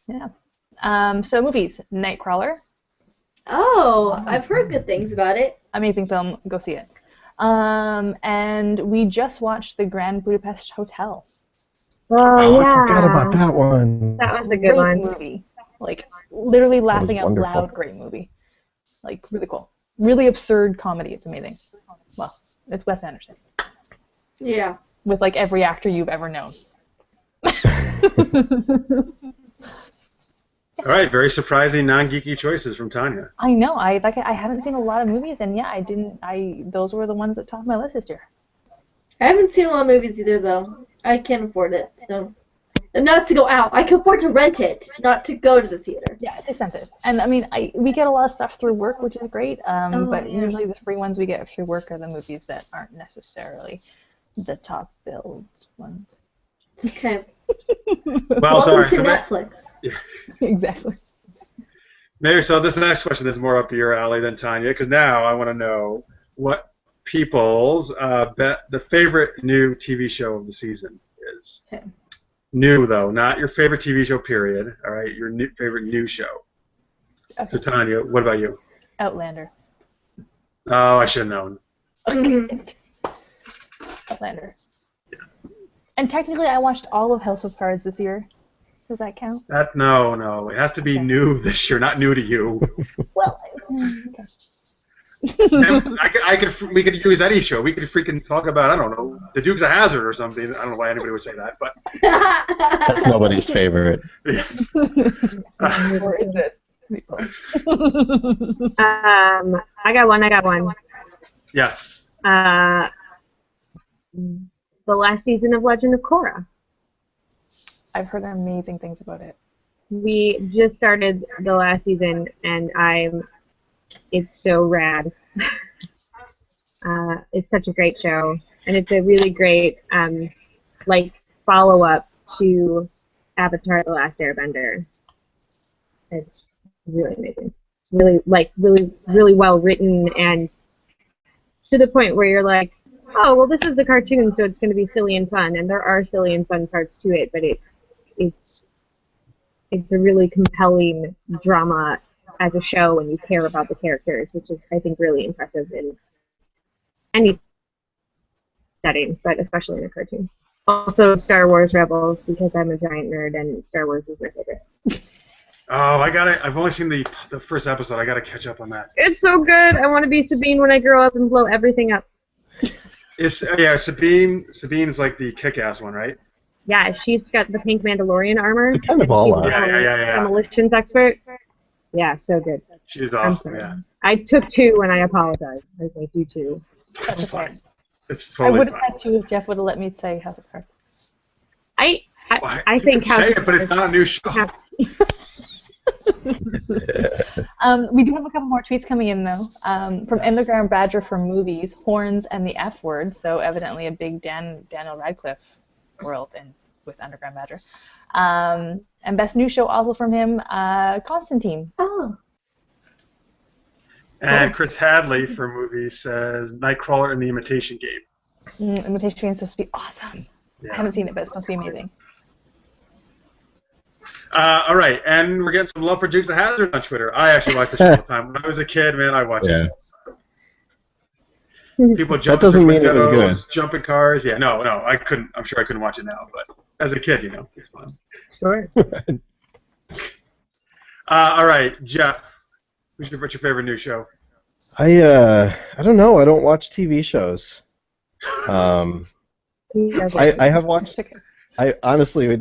Yeah. So movies, Nightcrawler. Oh, awesome. I've heard good things about it. Amazing film, go see it. And we just watched The Grand Budapest Hotel. Oh, yeah. I forgot about that one. That was a good one. Movie. Like, literally laughing out loud, great movie. Like, really cool. Really absurd comedy, it's amazing. Well, it's Wes Anderson. Yeah. With, like, every actor you've ever known. All right, very surprising non-geeky choices from Tanya. I know. I haven't seen a lot of movies, and yeah, those were the ones that topped my list this year. I haven't seen a lot of movies either, though. I can't afford it, so. And not to go out. I can afford to rent it, not to go to the theater. Yeah, it's expensive. And I mean, we get a lot of stuff through work, which is great. But usually the free ones we get through work are the movies that aren't necessarily the top billed ones. Okay. Well, sorry. Welcome to Netflix. Yeah. Exactly. Maybe so. This next question is more up your alley than Tanya, because now I want to know what people's the favorite new TV show of the season is. Okay. New though, not your favorite TV show. Period. All right, your favorite new show. Okay. So Tanya, what about you? Outlander. Oh, I should have known. Outlander. And technically, I watched all of House of Cards this year. Does that count? No. It has to be new this year, not new to you. Well, okay. We could use any show. We could freaking talk about, I don't know, The Dukes of Hazzard or something. I don't know why anybody would say that, but That's nobody's favorite. yeah. Or is it? I got one. Yes. The last season of Legend of Korra. I've heard amazing things about it. We just started the last season, and it's so rad. It's such a great show, and it's a really great follow-up to Avatar: The Last Airbender. It's really amazing. Really well written, and to the point where you're like, oh, well, this is a cartoon, so it's going to be silly and fun, and there are silly and fun parts to it, but it's a really compelling drama as a show, and you care about the characters, which is, I think, really impressive in any setting, but especially in a cartoon. Also, Star Wars Rebels, because I'm a giant nerd, and Star Wars is my favorite. Oh, I got it. I've only seen the first episode. I got to catch up on that. It's so good. I want to be Sabine when I grow up and blow everything up. Sabine is like the kick-ass one, right? Yeah, she's got the pink Mandalorian armor. They kind of all are. Yeah. Demolitions expert. Yeah, so good. She's awesome, yeah. I took 2 and I apologize. I think you 2. That's okay. Fine. It's I totally would have fine. had to if Jeff would have let me say House of Cards. I You think can say it, but it's not a new show. We do have a couple more tweets coming in, though, from Underground Badger for movies, Horns, and the F Word, so evidently a big Daniel Radcliffe world with Underground Badger. And Best New Show also from him, Constantine. Oh. And Chris Hadley for movies says Nightcrawler and the Imitation Game. Imitation Game is supposed to be awesome. Yeah. I haven't seen it, but it's supposed to be amazing. All right, and we're getting some love for Dukes of Hazzard on Twitter. I actually watched the show all the time. When I was a kid, man, I watched it. People jumping That doesn't through mean it was windows, good. jumping cars. Yeah, no, I couldn't. I'm sure I couldn't watch it now, but as a kid, it's fun. Sure. All right, Jeff, what's your favorite new show? I don't know. I don't watch TV shows. I have watched. I honestly,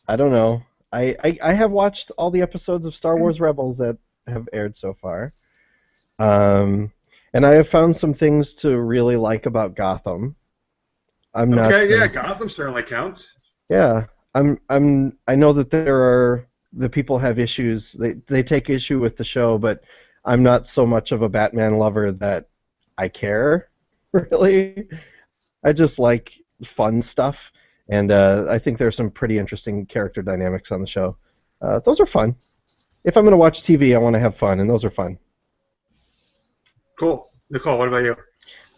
I don't know. I have watched all the episodes of Star Wars Rebels that have aired so far. And I have found some things to really like about Gotham. I'm not. Okay, yeah, Gotham certainly counts. Yeah, I know that the people have issues. They take issue with the show, but I'm not so much of a Batman lover that I care, really. I just like fun stuff, and I think there's some pretty interesting character dynamics on the show. Those are fun. If I'm going to watch TV, I want to have fun, and those are fun. Cool. Nicole, what about you?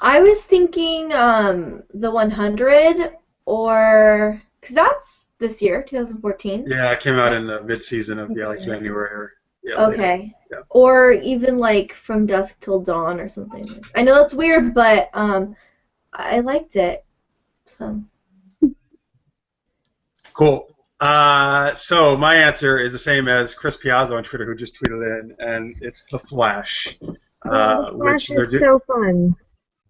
I was thinking the 100, or because that's this year, 2014. Yeah, it came out in the mid-season of January. Or, Okay. Yeah. Or even like From Dusk Till Dawn or something. I know that's weird, but I liked it. So. Cool. So my answer is the same as Chris Piazza on Twitter, who just tweeted in, and it's The Flash. Flash is so fun.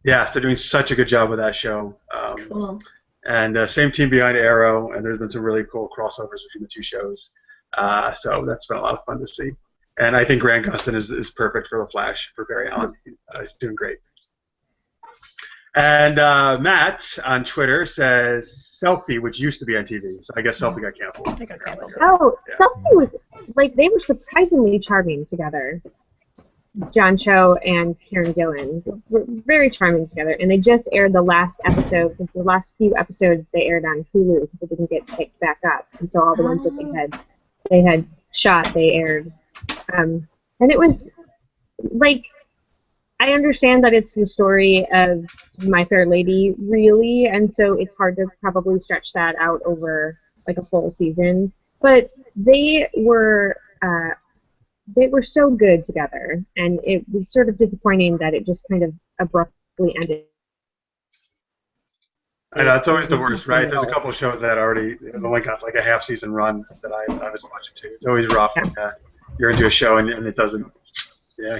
Yes, they're doing such a good job with that show. Cool. And same team behind Arrow, and there's been some really cool crossovers between the two shows. So that's been a lot of fun to see. And I think Grant Gustin is perfect for The Flash, for Barry Allen. He's doing great. And Matt on Twitter says Selfie, which used to be on TV. So I guess Selfie got canceled. I think I canceled it. Oh, Selfie was, they were surprisingly charming together. John Cho and Karen Gillan. We're very charming together, and they just aired the last episode. The last few episodes they aired on Hulu because it didn't get picked back up, and so all the ones that they had shot, they aired. And it was like, I understand that it's the story of My Fair Lady, really, and so it's hard to probably stretch that out over like a full season. But they were so good together, and it was sort of disappointing that it just kind of abruptly ended. I know, it's always the worst, right? There's a couple of shows that already have only got like a half-season run that I was watching too. It's always rough when you're into a show and it doesn't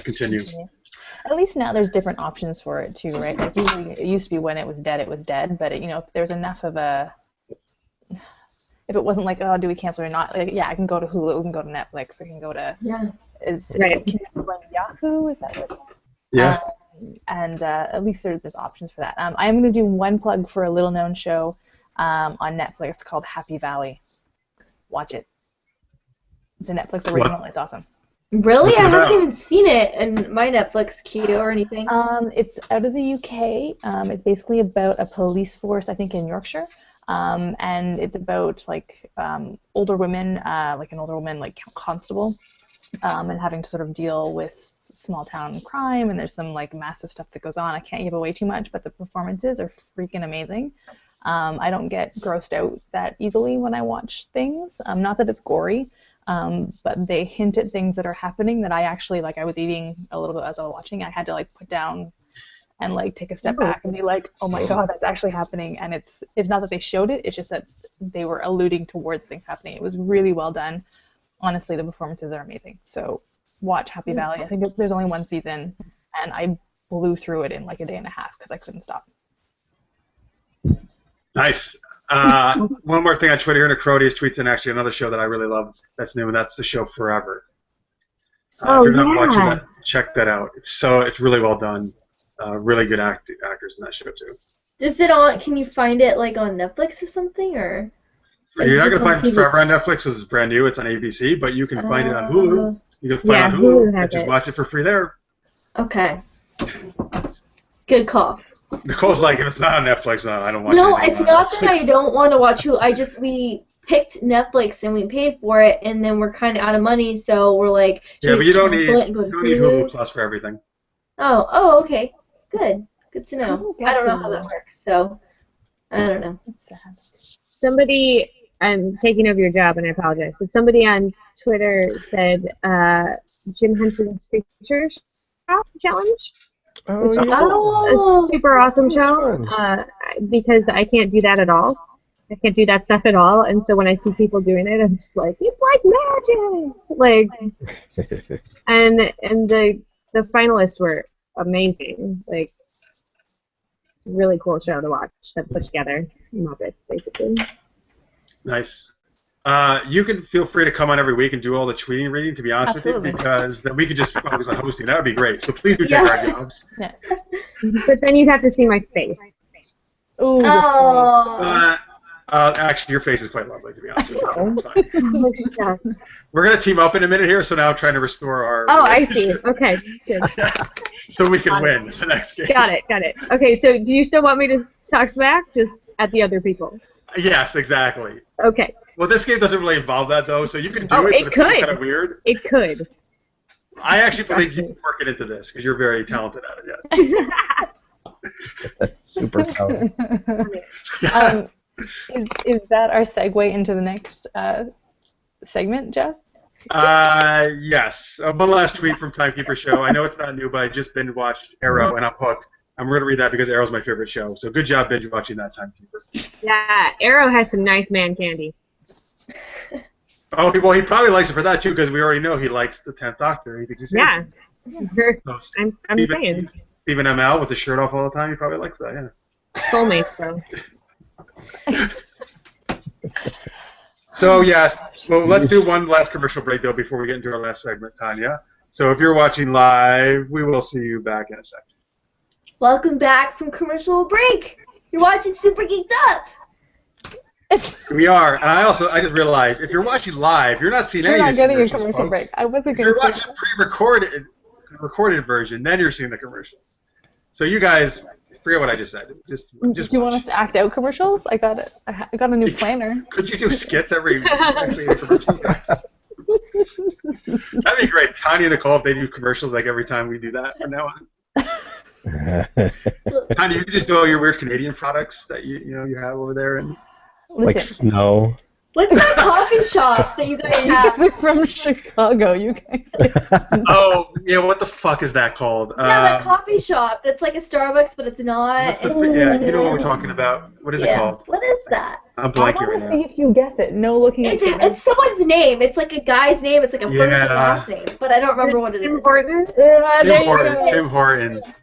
continue. At least now there's different options for it too, right? Like usually it used to be when it was dead, but if there's enough of if it wasn't like, oh, do we cancel or not? Like, I can go to Hulu, I can go to Netflix, I can go to Yahoo? Is that what it's called? Yeah. And at least there's options for that. I'm going to do one plug for a little-known show on Netflix called Happy Valley. Watch it. It's a Netflix original. It's awesome. Really? I haven't even seen it in my Netflix queue or anything. It's out of the UK. It's basically about a police force, I think, in Yorkshire. And it's about like older women, like an older woman, like constable, and having to sort of deal with small town crime. And there's some like massive stuff that goes on. I can't give away too much, but the performances are freaking amazing. I don't get grossed out that easily when I watch things. Not that it's gory, but they hint at things that are happening that I actually like. I was eating a little bit as I was watching. I had to like put down and like take a step back and be like, oh my god, that's actually happening. And it's not that they showed it, it's just that they were alluding towards things happening. It was really well done. Honestly, the performances are amazing. So watch Happy Valley. I think there's only one season, and I blew through it in like a day and a half because I couldn't stop. Nice. One more thing on Twitter here, Charades tweets in actually another show that I really love that's new, and that's the show Forever. If you're not watching that, check that out. It's really well done. Really good actors in that show too. Is it on? Can you find it like on Netflix or something, or? You're not gonna find Forever on Netflix because it's brand new. It's on ABC, but you can find it on Hulu. You can find it on Hulu and just watch it for free there. Okay. Good call. Nicole's like, if it's not on Netflix, no, I don't watch it. No, it's not that I don't want to watch Hulu. We picked Netflix and we paid for it, and then we're kind of out of money, so we're like, but you don't need Hulu Plus for everything. Oh, okay. Good to know. I don't know how that works, so I don't know. Somebody, I'm taking over your job and I apologize, but somebody on Twitter said Jim Henson's Feature Challenge. Oh, yeah. A super awesome show because I can't do that at all. I can't do that stuff at all, and so when I see people doing it, I'm just like, it's like magic! Like, and the finalists were amazing. Like, really cool show to watch. That put together Muppets, basically. Nice. You can feel free to come on every week and do all the tweeting reading, to be honest with you, because then we could just focus on hosting. That would be great. So please do take our jobs. Yeah. But then you'd have to see my face. Ooh, actually, your face is quite lovely, to be honest with you. It's fine. We're going to team up in a minute here, so now I'm trying to restore our... Oh, I see. Okay, good. So we can win the next game. Got it. Okay, so do you still want me to talk smack, just at the other people? Yes, exactly. Okay. Well, this game doesn't really involve that, though, so you can do it, but it's kind of weird. It could. I actually believe you can work it into this, because you're very talented at it, yes. Super talented. Is that our segue into the next segment, Jeff? Yes. One last tweet from Timekeeper Show. I know it's not new, but I just binge-watched Arrow, and I'm hooked. I'm going to read that because Arrow's my favorite show. So good job binge-watching that, Timekeeper. Yeah, Arrow has some nice man candy. Oh, well, he probably likes it for that, too, because we already know he likes the 10th Doctor. He thinks he's handsome. So I'm saying. Stephen Amell with his shirt off all the time, he probably likes that, yeah. Soulmates, bro. So, yes, well, let's do one last commercial break, though, before we get into our last segment, Tanya. So if you're watching live, we will see you back in a second. Welcome back from commercial break. You're watching Super Geeked Up. We are, and I just realized, if you're watching live, you're not seeing any of these You're not getting a commercials, commercial break. I wasn't going to. If you're watching pre-recorded the recorded version, then you're seeing the commercials. So you guys, forget what I just said. Just Do you want us to act out commercials? I got it. I got a new planner. Could you do skits every commercial, guys? That'd be great. Tanya and Nicole, if they do commercials like every time we do that from now on. Tanya, you can just do all your weird Canadian products that you have over there, and like snow. What's that coffee shop that you guys have? They're from Chicago, you guys. oh yeah, what the fuck is that called? Yeah, that coffee shop that's like a Starbucks, but it's not. Yeah, you know what we're talking about. What is it called? What is that? I'm I blanking right want to now. see if you guess it. No looking at It's someone's name. It's like a guy's name. It's like a first and last name, but I don't remember what it is. Tim Hortons? Tim Hortons.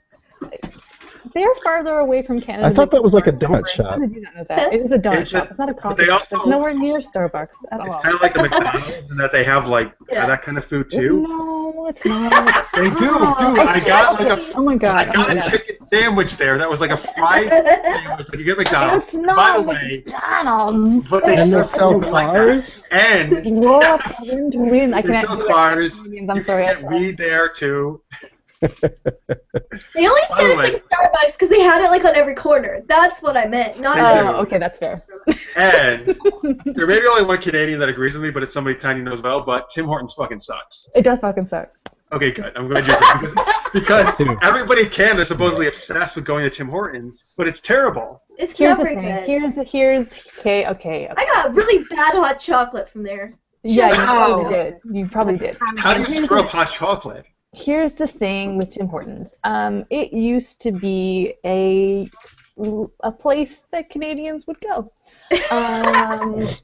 They're farther away from Canada. I thought that was like a donut shop. How did you not know that? It is a donut shop. It's not a coffee shop. It's nowhere near Starbucks at all. It's kind of like the McDonald's in that they have like that kind of food too. No, it's not. They do, dude. I got like oh my god. I got a chicken sandwich there that was like a fried sandwich. Like you get McDonald's. It's not By the way, McDonald's. but they sell cars. And Roll up and win. I they can't sell do cars. I'm sorry. You get weed there too. They only By said the it's way- like Starbucks because they had it like on every corner. That's what I meant. Not Oh, okay, that's fair. And there may be only one Canadian that agrees with me, but it's somebody Tiny knows well. But Tim Hortons fucking sucks. It does fucking suck. Okay, good. I'm glad you agree. Because everybody in Canada is supposedly obsessed with going to Tim Hortons, but it's terrible. It's Here's the never thing. good. Here's okay. I got really bad hot chocolate from there. Yeah, you Shut probably up. did. You probably did. How do you screw up hot chocolate? Here's the thing with Tim Hortons. It used to be a place that Canadians would go.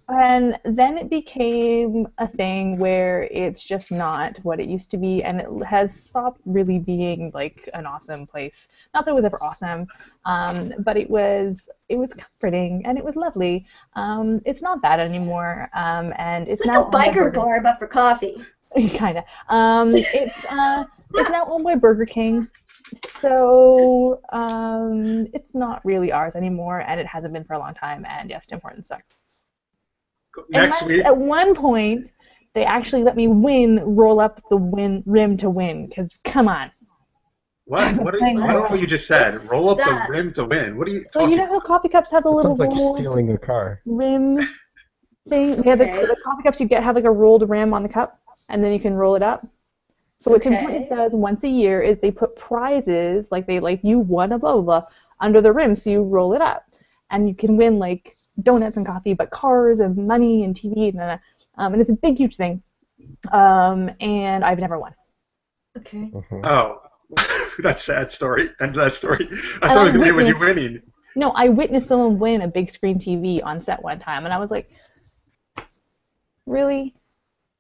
And then it became a thing where it's just not what it used to be, and it has stopped really being like an awesome place. Not that it was ever awesome, but it was comforting and it was lovely. It's not that anymore, and it's It's like now a biker bar, but for coffee. kind of. It's now owned by Burger King, so it's not really ours anymore, and it hasn't been for a long time. And yes, Tim Hortons sucks. Next Unless week. at one point, they actually let me roll up the rim to win. Because come on. What? I don't know what you just said. Roll up That. the rim to win. What are you So talking you know how coffee cups have the It little sounds like roll stealing a car. rim thing? Yeah, Okay. the coffee cups you get have like a rolled rim on the cup, and then you can roll it up. So what Tim Okay. Hortons does once a year is they put prizes, like you won a blah, blah, blah, under the rim, so you roll it up. And you can win, like, donuts and coffee, but cars and money and TV, and it's a big, huge thing. And I've never won. Okay. Oh, that's a sad story. End of that story. I And thought it was going to be with you witnessed- winning. No, I witnessed someone win a big screen TV on set one time, and I was like, really?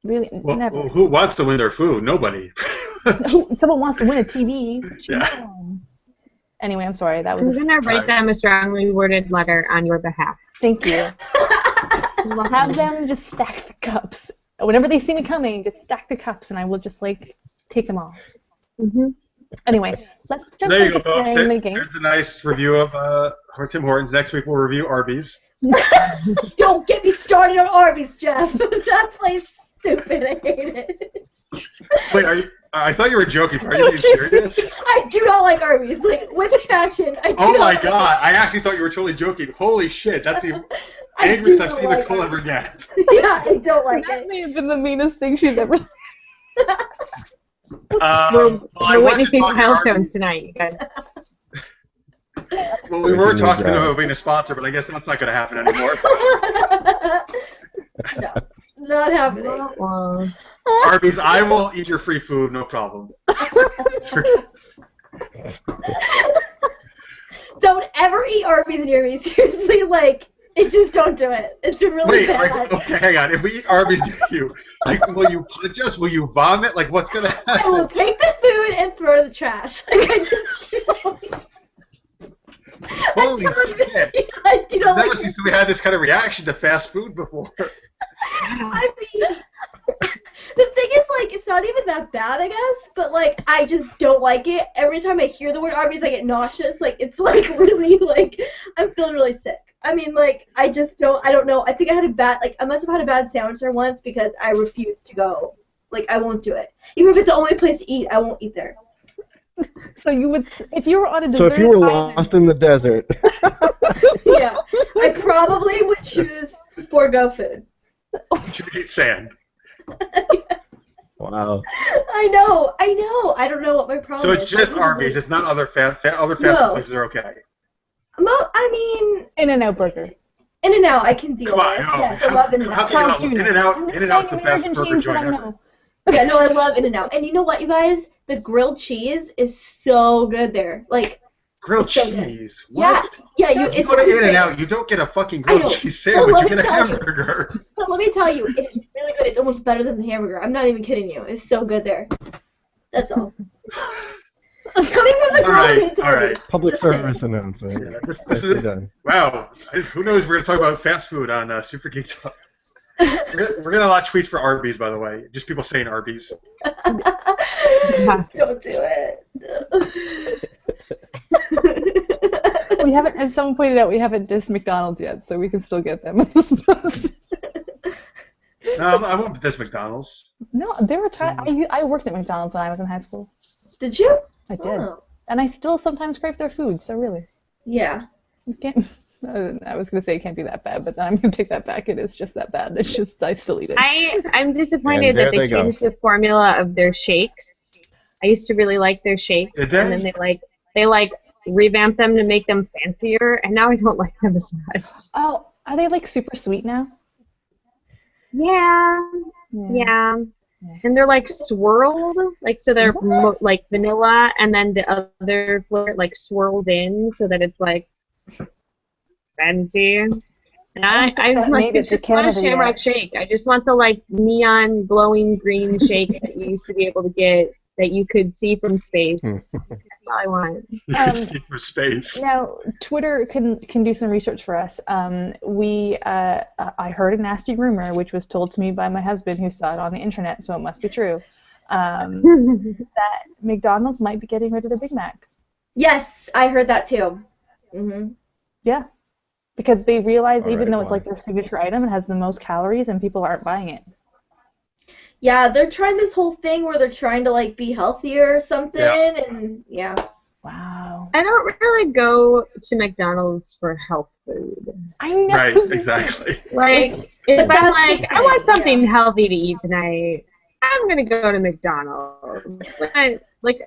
Really? Well, Never. who wants to win their food? Nobody. Someone wants to win a TV. Yeah. Anyway, I'm sorry. That was I'm gonna write them a strongly worded letter on your behalf. Thank you. Have them just stack the cups. Whenever they see me coming, just stack the cups, and I will just, like, take them off. Mm-hmm. Anyway, let's So jump there you go, into folks. playing the game. There's a nice review of Tim Hortons. Next week we'll review Arby's. Don't get me started on Arby's, Jeff. That place is stupid. I hate it. Wait, I thought you were joking. Are you being serious? I do not like Arby's. Like, with passion. I do Oh not my like god! I actually thought you were totally joking. Holy shit! That's the I angriest do I've not seen like Nicole it. ever get. Yeah, I don't like That it. may have been the meanest thing she's ever said. We're I was witnessing talking milestones Arby's. tonight, you guys. Well, we were talking Yeah. about being a sponsor, but I guess that's not going to happen anymore. No, not happening. Well, Arby's, I will eat your free food, no problem. Don't ever eat Arby's near me. Seriously, like, just don't do it. It's really Wait, bad. like, okay, hang on. If we eat Arby's near you, like, will you punch us? Will you vomit? Like, what's going to I will happen? take the food and throw it in the trash. Like, I just Holy shit. I do not I've never like seen it. somebody had this kind of reaction to fast food before. I mean, the thing is, like, it's not even that bad, I guess, but, like, I just don't like it. Every time I hear the word Arby's, I get nauseous. Like, it's, like, really, like, I'm feeling really sick. I mean, like, I don't know. I think I had I must have had a bad sandwich there once because I refused to go Like, I won't do it. Even if it's the only place to eat, I won't eat there. So you would, if you were on a So deserted if you were island, lost in the desert, Yeah. I probably would choose to forego food. You eat sand. wow. I know. I don't know what my problem So is. it's just Arby's. It's not other fast food places are okay. I mean, In-N-Out burger. In-N-Out I can deal Come on, with. no. Yes, I love How In-N-Out. can In-N-Out's the best burger joint ever. Yeah, no, I love In-N-Out. And you know what, you guys? The grilled cheese is so good there. Like, Grilled it's so good. cheese? What? Yeah, You it's go to really In-N-Out, you don't get a fucking I know. grilled cheese sandwich, Well, you let get me a tell you. hamburger. But let me tell you, it's really good. It's almost better than the hamburger. I'm not even kidding you. It's so good there. That's all. Coming from the girl All right. Public Just saying. service announcement. Yeah, this Nicely is done. wow. Who knows? We're gonna talk about fast food on Super Geeked Up. We're gonna lot of tweets for Arby's, by the way. Just people saying Arby's. Don't do it. We haven't, and someone pointed out we haven't dissed McDonald's yet, so we can still get them at this point. No, I won't diss McDonald's. No, there were times I worked at McDonald's when I was in high school. Did you? I did, Oh. and I still sometimes crave their food. So really, Yeah. you can't. I was gonna say it can't be that bad, but then I'm gonna take that back. It is just that bad. It's just I still eat it. I'm disappointed And there that they they go. changed the formula of their shakes. I used to really like their shakes, Did they? and then they revamped them to make them fancier, and now I don't like them as much. Oh, are they like super sweet now? Yeah. And they're like swirled, like so they're like vanilla, and then the other flavor like swirls in so that it's like fancy. And I that like made it it's to just not a Canada Shamrock yet. shake. I just want the like neon glowing green shake that you used to be able to get that you could see from space. That's all I want. You can see for space. Now, Twitter can do some research for us. I heard a nasty rumor, which was told to me by my husband, who saw it on the internet, so it must be true. That McDonald's might be getting rid of their Big Mac. Yes, I heard that too. Mm-hmm. Yeah, because they realize even Alright, though it's why? like their signature item, it has the most calories, and people aren't buying it. Yeah, they're trying this whole thing where they're trying to like be healthier or something, and yeah. Wow. I don't really go to McDonald's for health food. I know. Right, exactly. Like, if But I'm that's like, the I want thing, something healthy to eat tonight, I'm gonna go to McDonald's.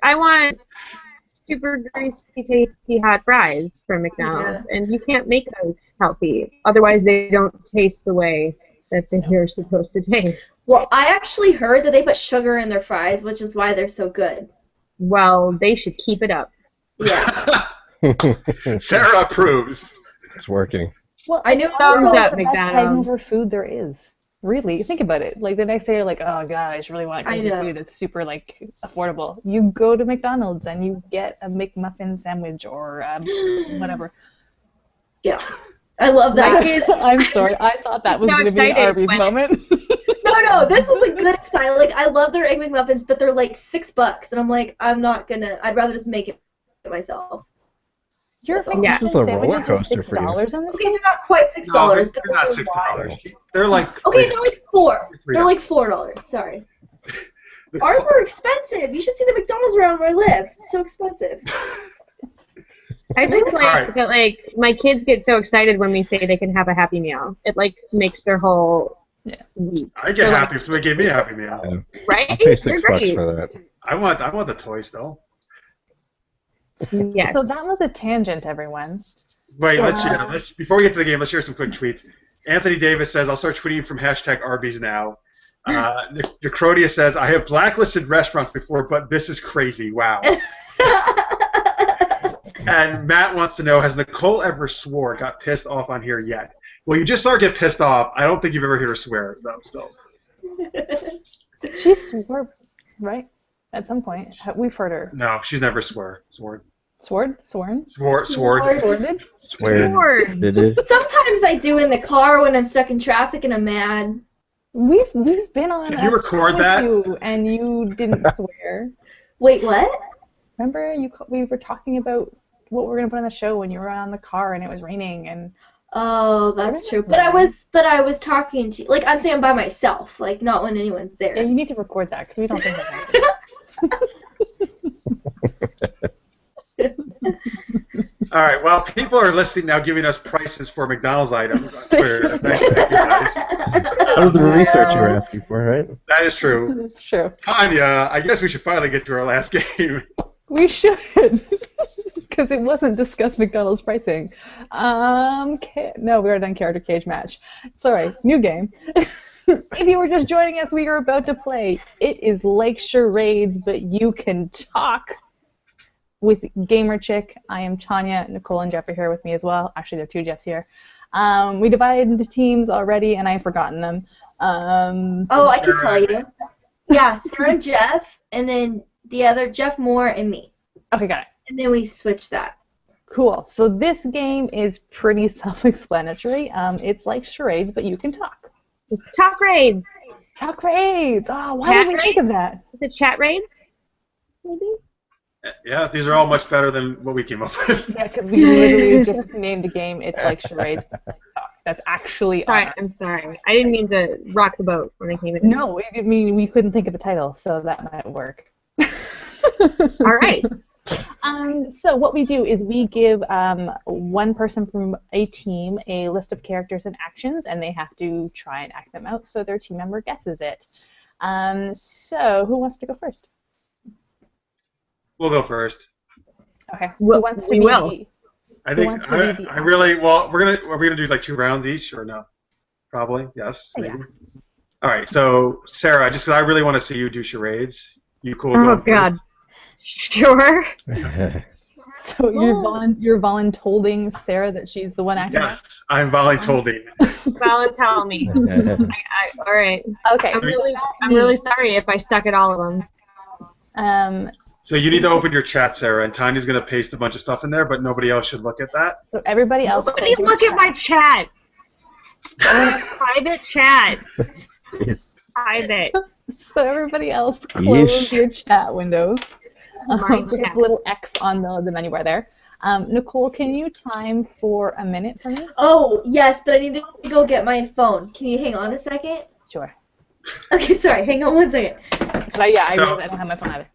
I want super greasy, tasty hot fries from McDonald's, and you can't make those healthy. Otherwise, they don't taste the way that they're supposed to taste. Well, I actually heard that they put sugar in their fries, which is why they're so good. Well, they should keep it up. Yeah. Sarah approves. It's working. Well, I knew it's Thumbs also up, the best McDonald's. hangover food there is. Really, think about it. Like the next day, you're like, oh god, I just really want crazy know. food that's super like affordable. You go to McDonald's and you get a McMuffin sandwich or whatever. Yeah. I love My that. kids, I'm sorry, I thought that was So going to be an excited Arby's when- moment. No, this was a good excitement. Like, I love their Egg McMuffins, but they're like $6, and I'm like, I'm not gonna. I'd rather just make it myself. Your That's all. McMuffin Yeah. This is a roller sandwiches are coaster for you. $6 on this Okay, they're not quite $6, No, but they're not $6. They're like Okay, they're like $4. $3. They're like $4. Sorry. Ours are expensive. You should see the McDonald's around where I live. It's so expensive. I just like Alright. that. Like my kids get so excited when we say they can have a Happy Meal. It like makes their whole week. I get So, like, happy if somebody gave me a Happy Meal. Right? I'll pay They're $6 great. for that. I want the toy still. Yes. So that was a tangent, everyone. Wait, let's before we get to the game, let's share some quick tweets. Anthony Davis says, I'll start tweeting from hashtag Arby's now. Necrodia says, I have blacklisted restaurants before, but this is crazy. Wow. And Matt wants to know, has Nicole ever swore, got pissed off on here yet? Well, you just saw her get pissed off. I don't think you've ever heard her swear, though, still. She swore, right? At some point. We've heard her. No, she's never sworn. Sworn? Swore. Sworded? Swear. Did it? Sometimes I do in the car when I'm stuck in traffic and I'm mad. We've been on Can a you record call with that? you, and you didn't swear. Wait, what? Remember we were talking about what we were going to put on the show when you were on the car and it was raining and Oh, that's true. But I was talking to, like, I'm saying by myself, like, not when anyone's there. Yeah, you need to record that because we don't think that All right. Well, people are listening now, giving us prices for McDonald's items on Twitter. Thank you guys. That was the research you were asking for, right? That is true. It's true. Tanya, I guess we should finally get to our last game. We should, because it wasn't discuss McDonald's pricing. No, we already done character cage match. Sorry, new game. If you were just joining us, we are about to play. It is like charades, but you can talk. With Gamer Chick, I am Tanya. Nicole and Jeff are here with me as well. Actually, there are two Jeffs here. We divided into teams already, and I've forgotten them. I can tell you. Yeah, Sarah and Jeff, and then the other Jeff Moore and me. Okay, got it. And then we switched that. Cool. So this game is pretty self-explanatory. It's like charades, but you can talk. It's talk raids. Talk raids. Oh, why did we think of that? Is it chat raids? Maybe. Yeah, these are all much better than what we came up with. Yeah, because we literally just named the game. It's like charades. That's actually. Sorry, I'm sorry. I didn't mean to rock the boat when I came in. No, I mean we couldn't think of a title, so that might work. All right. So what we do is we give one person from a team a list of characters and actions, and they have to try and act them out so their team member guesses it. So who wants to go first? We'll go first. Okay. Well, who wants to we be? will. I think I really well. Are we gonna do like 2 rounds each or no? Probably yes. Maybe. Yeah. All right. So Sarah, just because I really want to see you do charades, you cool? Oh going God. first? Sure. So you're voluntolding Sarah that she's the one acting out? Yes, I'm voluntolding. Tell me. All right. Okay. I'm really sorry if I suck at all of them. So you need to open your chat, Sarah, and Tanya's going to paste a bunch of stuff in there, but nobody else should look at that. So everybody else. Nobody look at my chat. It's private chat. Yes. Private. So everybody else close your chat windows. My Put chat. a little X on the menu bar there. Nicole, can you time for a minute for me? Oh, yes, but I need to go get my phone. Can you hang on a second? Sure. Okay, sorry. Hang on one second. I realize I don't have my phone either.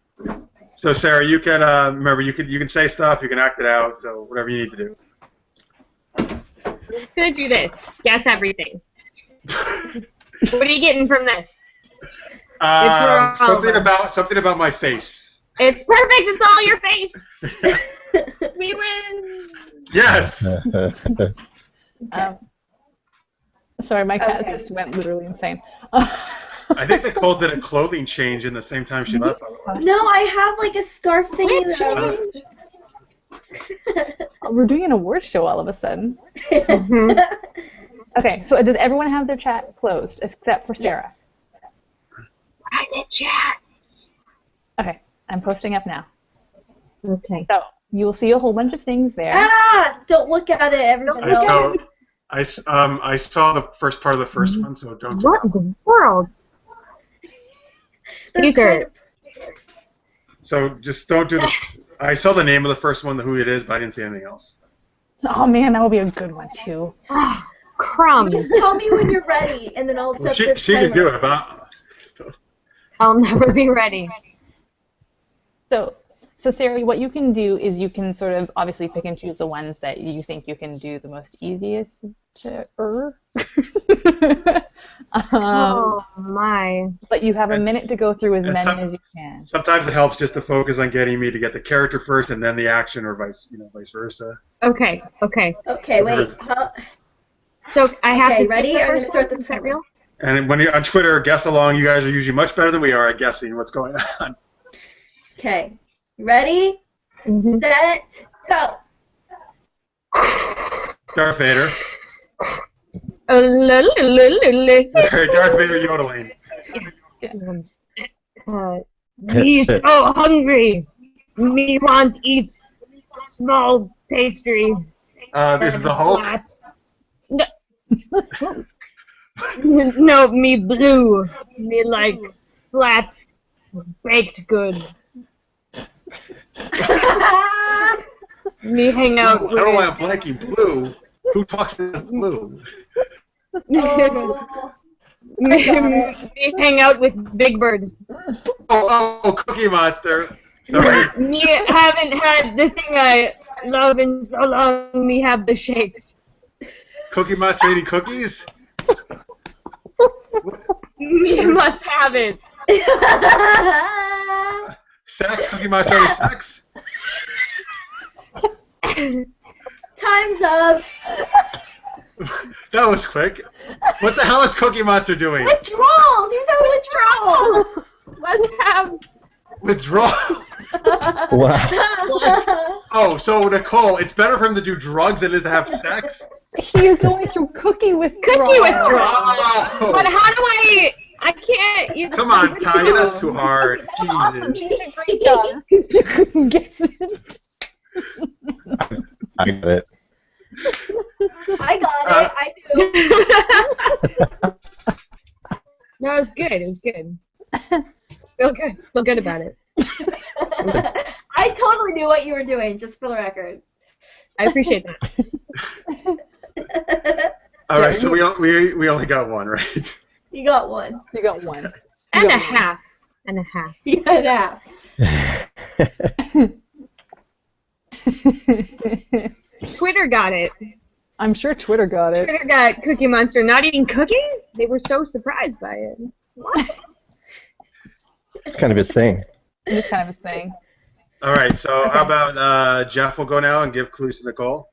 So Sarah, you can remember you can say stuff, you can act it out, so whatever you need to do. I'm just gonna do this. Guess everything. What are you getting from this? Something about my face. It's perfect. It's all your face. We win. Yes. Sorry, my cat just went literally insane. I think Nicole did a clothing change in the same time she left. No, I have like a scarf thingy that We're doing an award show all of a sudden. Mm-hmm. Okay, so does everyone have their chat closed except for Sarah? Yes. Private chat. Okay, I'm posting up now. Okay. So you will see a whole bunch of things there. Ah! Don't look at it, everybody. I saw the first part of the first one, so don't. What in the world? Secret. So just don't do the. I saw the name of the first one, who it is, but I didn't see anything else. Oh man, that will be a good one too. Crumbs. Just tell me when you're ready, and then I'll set the She can do timer. it, but I'll never be ready. So Sarah, what you can do is you can sort of obviously pick and choose the ones that you think you can do the most easiest to Oh my. But you have a minute to go through as many as you can. Sometimes it helps just to focus on getting me to get the character first and then the action, or vice versa. Okay. Okay, wait. So I have to. Ready? I'm gonna start the Is that timer. real? And when you're on Twitter, guess along. You guys are usually much better than we are at guessing what's going on. Okay. Ready? Mm-hmm. Set. Go. Darth Vader. Darth Vader yodeling. Me so hungry. Me want eat small pastry. This is the Hulk. No. No, me blue. Me like flat baked goods. Me hang I out don't know why with I'm blanking blue. Who talks in blue? Oh, Me hang out with Big Bird. Oh, Cookie Monster. Sorry. Me haven't had the thing I love in so long. Me have the shakes. Cookie Monster eating cookies? Me must have it. Sex? Cookie Monster having sex? Time's up. That was quick. What the hell is Cookie Monster doing? Withdrawals. He's having withdrawals. Let's have. Withdrawal? Wow. Oh, so Nicole, it's better for him to do drugs than it is to have sex? He's going through cookie withdrawal. Cookie withdrawal. Oh. But how do I can't. You Come on, Tanya, that's too hard. Awesome. Jesus. You did a great job. You couldn't guess it. I get it. I got it. I do. No, it was good. It was good. Feel good. Feel good about it. I totally knew what you were doing, just for the record. I appreciate that. All right, so we only got one, right? You got one. You got one. And a half. And a half. You got half. Twitter got it. I'm sure Twitter got it. Twitter got Cookie Monster not eating cookies? They were so surprised by it. What? It's kind of his thing. It's kind of a thing. All right, so how about Jeff will go now and give clues to Nicole?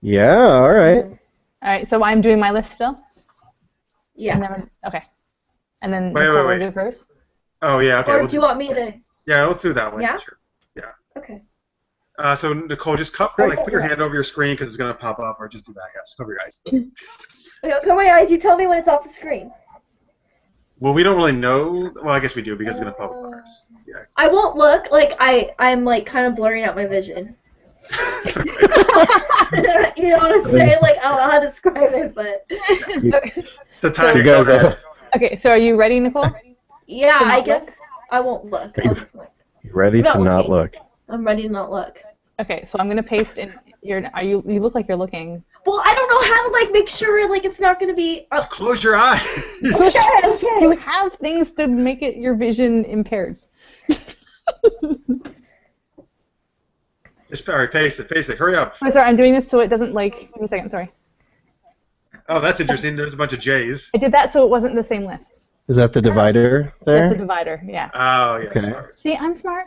Yeah, all right. All right, so I'm doing my list still? Yeah. And then, okay. And then Wait, Nicole wait. will do first? Oh, yeah, okay. Or do you want me to? Yeah, let's do that one. Yeah? Sure. Yeah. Okay. So Nicole, just put your hand over your screen because it's gonna pop up, or just do that. Yes, cover your eyes. Okay, cover my eyes. You tell me when it's off the screen. Well, we don't really know. Well, I guess we do because it's gonna pop up on ours. Yeah. I won't look. Like I'm like kind of blurring out my vision. You know what I'm saying? Like I don't know how to describe it, but It's a time You to go guys there. Okay, so are you ready, Nicole? yeah, To not I guess look? I won't look. Are you- I'll just, like, Ready Not to not looking. look. I'm ready to not look. Okay, so I'm gonna paste in your. You look like you're looking. Well, I don't know how to like make sure like it's not gonna be. Close your eyes. Okay. You have things to make it your vision impaired. Just paste it. Hurry up. I'm sorry, I'm doing this so it doesn't like. Give me a second, sorry. Oh, that's interesting. There's a bunch of J's. I did that so it wasn't the same list. Is that the divider That's the there? divider, yeah. Oh, yeah. Okay. Sorry. See, I'm smart.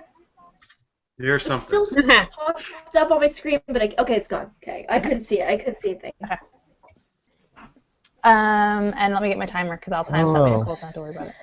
You're It's something. still popped up on my screen, but okay, it's gone. Okay, I couldn't see it. I couldn't see a thing. And let me get my timer because I'll time something. Oh. Nicole, don't have to worry about it.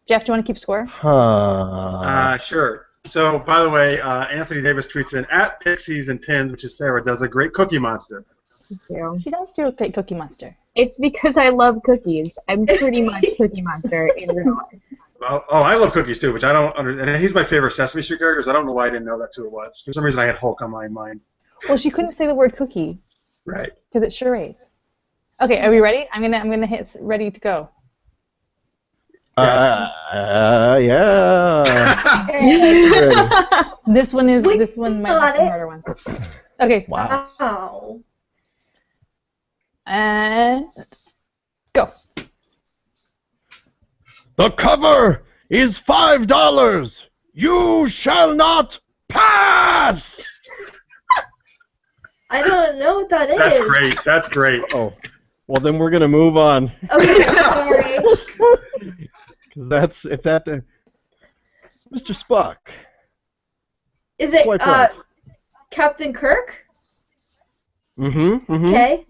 Jeff, do you want to keep score? Huh. Sure. So, by the way, Anthony Davis tweets in at Pixies and Pins, which is Sarah, does a great Cookie Monster. Thank you. She does do a great Cookie Monster. It's because I love cookies. I'm pretty much Cookie Monster in real life. Oh, I love cookies too, which I don't understand. And he's my favorite Sesame Street characters. I don't know why I didn't know that's who it was. For some reason, I had Hulk on my mind. Well, she couldn't say the word cookie Right. because it's charades. Okay, are we ready? I'm gonna hit ready to go. Yeah. Ready. This one might have got some it. harder ones. Okay, Wow. Wow. and go. The cover is $5. You shall not pass. I don't know what that is. That's great. That's great. Oh, well then we're gonna move on. Okay, sorry. Because it's at the Mr. Spock. Is it Swipe right. Captain Kirk? Mm-hmm. Okay.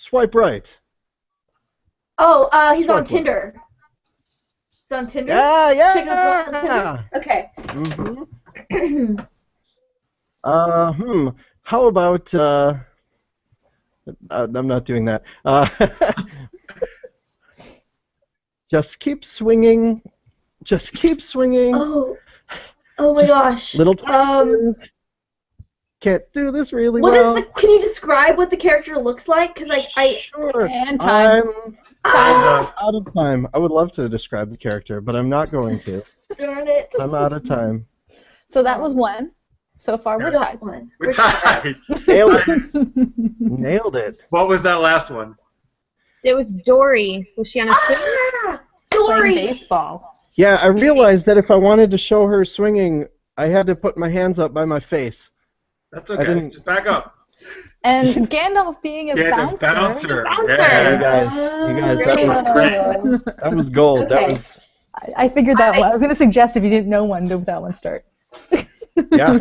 Swipe right. Oh, he's Swipe on right. Tinder. He's on Tinder? Yeah. Chicken girl on Tinder? Okay. Mm-hmm. How about I'm not doing that. Just keep swinging. Just keep swinging. Oh my Just gosh. Little turns. Can't do this really What is well. can you describe what the character looks like? Because I Sure. And time. I'm out of time. I would love to describe the character, but I'm not going to. darn it. I'm out of time. So that was one. So far, we're tied. We're tied. Nailed it. Nailed it. What was that last one? It was Dory. Was she on a swing? Ah, Playing Dory. baseball. Yeah, I realized that if I wanted to show her swinging, I had to put my hands up by my face. That's okay. Just back up. And Gandalf being a bouncer. Bouncer. Bouncer. Yeah. You guys, that was great. That was gold. Okay. That was, I figured that one. I was going to suggest if you didn't know one, with that one start. yeah.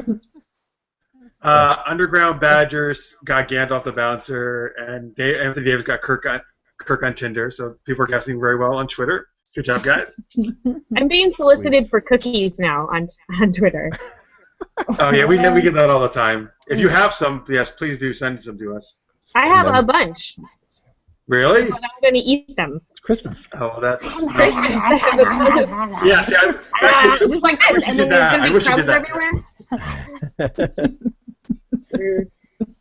Underground Badgers got Gandalf the Bouncer, and Anthony Davis got Kirk on Tinder, so people are guessing very well on Twitter. Good job, guys. I'm being solicited for cookies now on Twitter. Oh, yeah, we get that all the time. If you have some, yes, please do send some to us. I have a bunch, Really? but I'm going to eat them. It's Christmas. Oh, that's... Christmas. Yes, yeah. Actually, Just like I this, wish you and did then that. I there's wish going you to did be that. crumbs everywhere.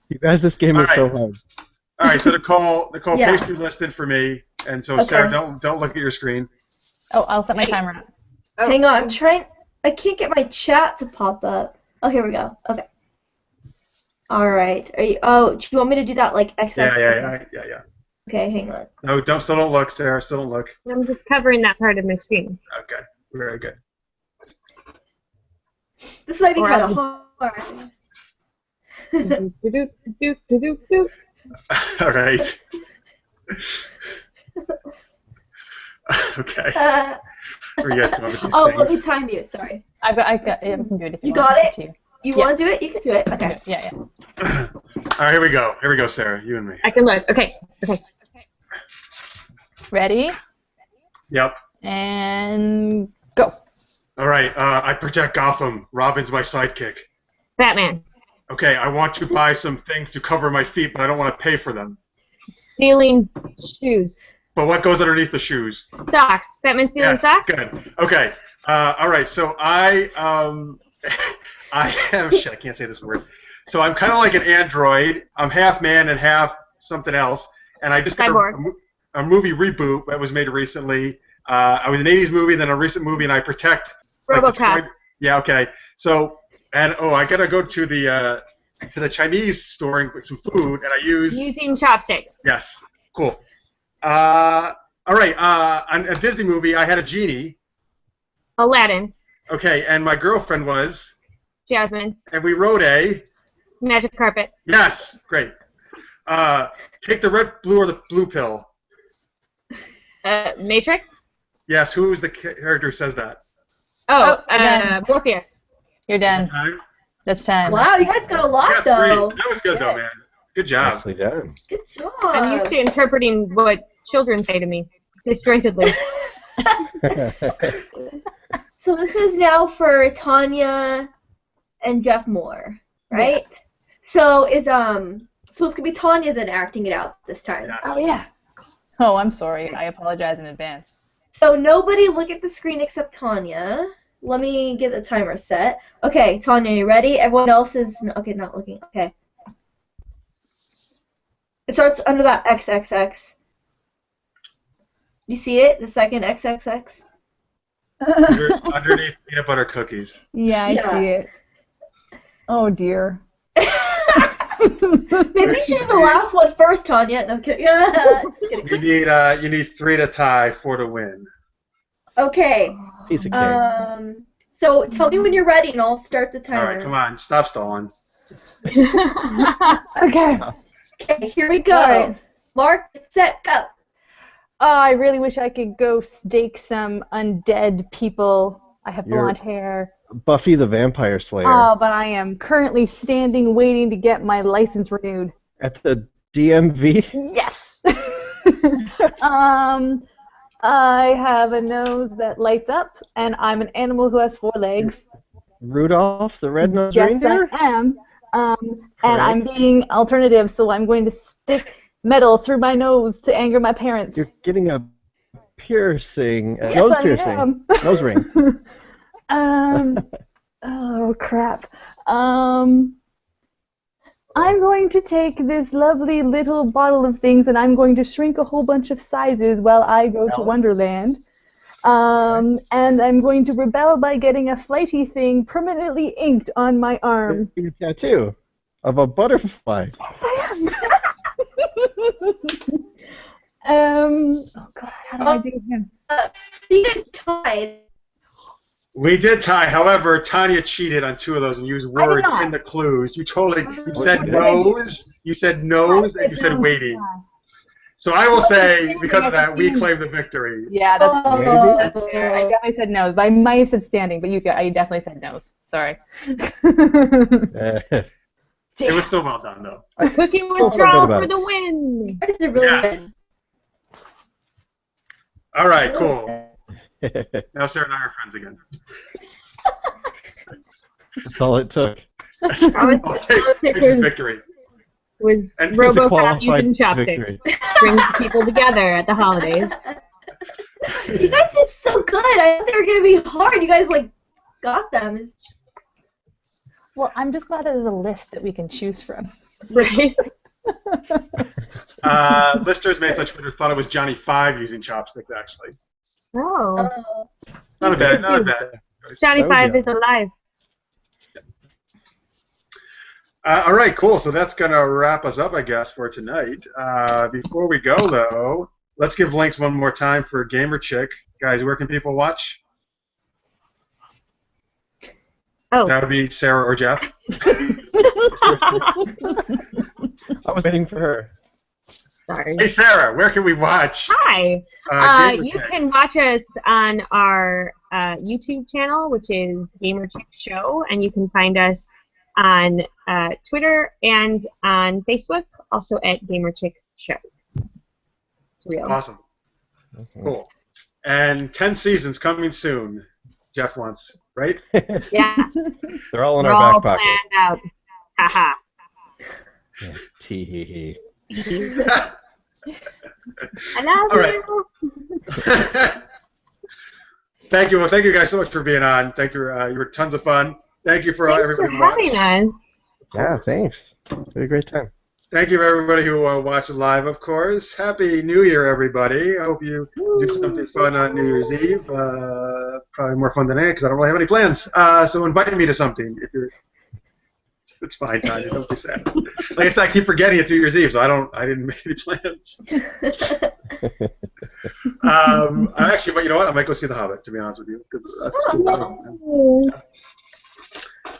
You guys, this game is so hard. All right, so Nicole Yeah. pasted listed for me, and so Okay. Sarah, don't look at your screen. Oh, I'll set my timer up. Hang on, I'm trying. I can't get my chat to pop up. Oh, here we go. Okay. All right. Are you? Oh, do you want me to do that like XX? Yeah. Okay, hang on. No, still don't look, Sarah. Still don't look. I'm just covering that part of my screen. Okay, very good. This might be Or kind I'll of Do-do-do-do-do-do. All right. Okay. Where you guys come up with these Let me things? time you. Sorry. I can do it if you You want. got It's up it? to you. You Yeah. want to do it? You can do it. Okay. Yeah. All right, here we go. Here we go, Sarah. You and me. I can look. Okay. Ready? Yep. And go. All right. I project Gotham. Robin's my sidekick. Batman. Okay, I want to buy some things to cover my feet, but I don't want to pay for them. Stealing shoes. But what goes underneath the shoes? Socks. Batman stealing Yes, socks? good. Okay. All right. So I am shit. I can't say this word. So I'm kind of like an android. I'm half man and half something else. And I just got a movie reboot that was made recently. I was an '80s movie, then a recent movie, and I protect. RoboCop. Yeah. Okay. So I gotta go to the Chinese store and get some food, and I use. Using chopsticks. Yes. Cool. All right. On a Disney movie, I had a genie. Aladdin. Okay, and my girlfriend was. Jasmine. And we wrote a. Magic carpet. Yes, great. Take the red, blue, or the blue pill. Matrix. Yes, who's the character who says that? Morpheus. You're done. Time? That's time. Wow, you guys got a lot Yeah, though. three. That was good though, man. Good job. Nicely done. Good job. I'm used to interpreting what children say to me disjointedly. So this is now for Tanya and Jeff Moore, right? Yeah. So it's gonna be Tanya then acting it out this time. Yes. Oh yeah. Oh, I'm sorry. I apologize in advance. So nobody look at the screen except Tanya. Let me get the timer set. Okay, Tanya, you ready? Everyone else is not looking. Okay. It starts under that XXX. You see it? The second XXX? Underneath peanut butter cookies. Yeah, I see it. Oh dear. Maybe you should do the last one first, Tanya. No, I'm kidding. Just kidding. You need 3 to tie, 4 to win. Okay. Piece of cake. So tell me when you're ready, and I'll start the timer. All right, come on, stop stalling. Okay. Okay, here we go. Right. Mark, set, go. Oh, I really wish I could go stake some undead people. I have blonde hair. Buffy the Vampire Slayer. Oh, but I am currently standing waiting to get my license renewed. At the DMV? Yes! I have a nose that lights up, and I'm an animal who has 4 legs. Rudolph the Red-Nosed Yes, Reindeer? I am. And I'm being alternative, so I'm going to stick metal through my nose to anger my parents. You're getting a piercing, Yes, nose I piercing, am. nose ring. Oh crap. I'm going to take this lovely little bottle of things and I'm going to shrink a whole bunch of sizes while I go to Wonderland. And I'm going to rebel by getting a flighty thing permanently inked on my arm. A tattoo of a butterfly. Yes, I am. Oh God, how do I do him? You guys tied. We did tie. However, Tanya cheated on 2 of those and used words not. in the clues. You said did. nose. You said nose, and you said waiting. So I will say, because of that, we claim the victory. Yeah, that's Maybe. That's fair. I definitely said nose. I might have said standing, but I definitely said nose. Sorry. It was still well done, though. A cookie Feel with so good straw about for it. the win. You guys are really Yes. good. All right, cool. Now Sarah and I are friends again. That's all it took. I'll take the victory. Was And It's a RoboCop qualified using chopsticks. victory. Brings people together at the holidays. You guys did so good. I thought they were gonna be hard. You guys like got them. Well, I'm just glad there's a list that we can choose from. Right? Listeners made such Twitter thought it was Johnny 5 using chopsticks, actually. Oh. Not a bad, not a bad. Johnny That would 5 be is alive. All right, cool. So that's going to wrap us up, I guess, for tonight. Before we go, though, let's give links one more time for Gamer Chick. Guys, where can people watch? Oh. That would be Sarah or Jeff. I was waiting for her. Sorry. Hey, Sarah, where can we watch? Hi. Gamer You Chick? can watch us on our YouTube channel, which is Gamer Chick Show, and you can find us on Twitter and on Facebook, also at Gamer Chick Show. It's real. Awesome. Okay. Cool. And 10 seasons coming soon. Jeff wants, right? Yeah. They're all in We're our all back pocket. planned out. Haha. Yeah, tee-hee-hee. I love All right. you. Thank you. Well, thank you guys so much for being on. Thank you. You were tons of fun. Thank you for Thanks for everybody who watched. having us. Yeah, thanks. Had a great time. Thank you for everybody who watched live, of course. Happy New Year, everybody. I hope you do something fun on New Year's Eve. Probably more fun than any because I don't really have any plans. So invite me to something if you're. It's fine, Tanya. Don't be sad. Like I said, I keep forgetting it's New Year's Eve, so I didn't make any plans. I actually, but you know what? I might go see The Hobbit. To be honest with you, 'cause that's cool.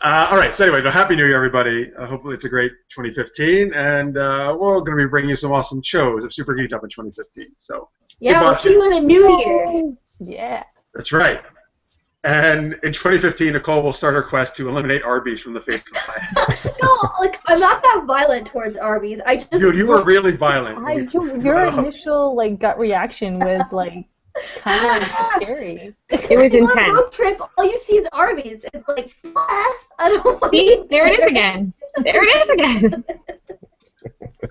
All right. So anyway, Happy New Year, everybody. Hopefully it's a great 2015, and we're going to be bringing you some awesome shows of Super Geeked Up in 2015. So Yeah, we'll see you in the new year. Yeah. that's right. And in 2015, Nicole will start her quest to eliminate Arby's from the face of the planet. No, like I'm not that violent towards Arby's. I just Dude, you were really violent. Your initial like gut reaction was like kind of scary. It was on a intense. road trip. All you see is Arby's. It's like I don't want See, there it is again. There it is again.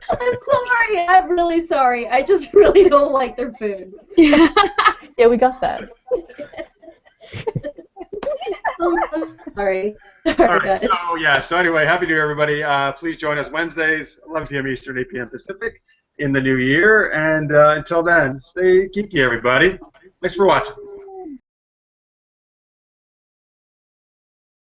I'm sorry. I'm really sorry. I just really don't like their food. Yeah, we got that. I'm so sorry. All Sorry, right, guys. so anyway, Happy New Year, everybody. Please join us Wednesdays, 11 p.m. Eastern, 8 p.m. Pacific, in the new year. And until then, stay geeky, everybody. Thanks for watching.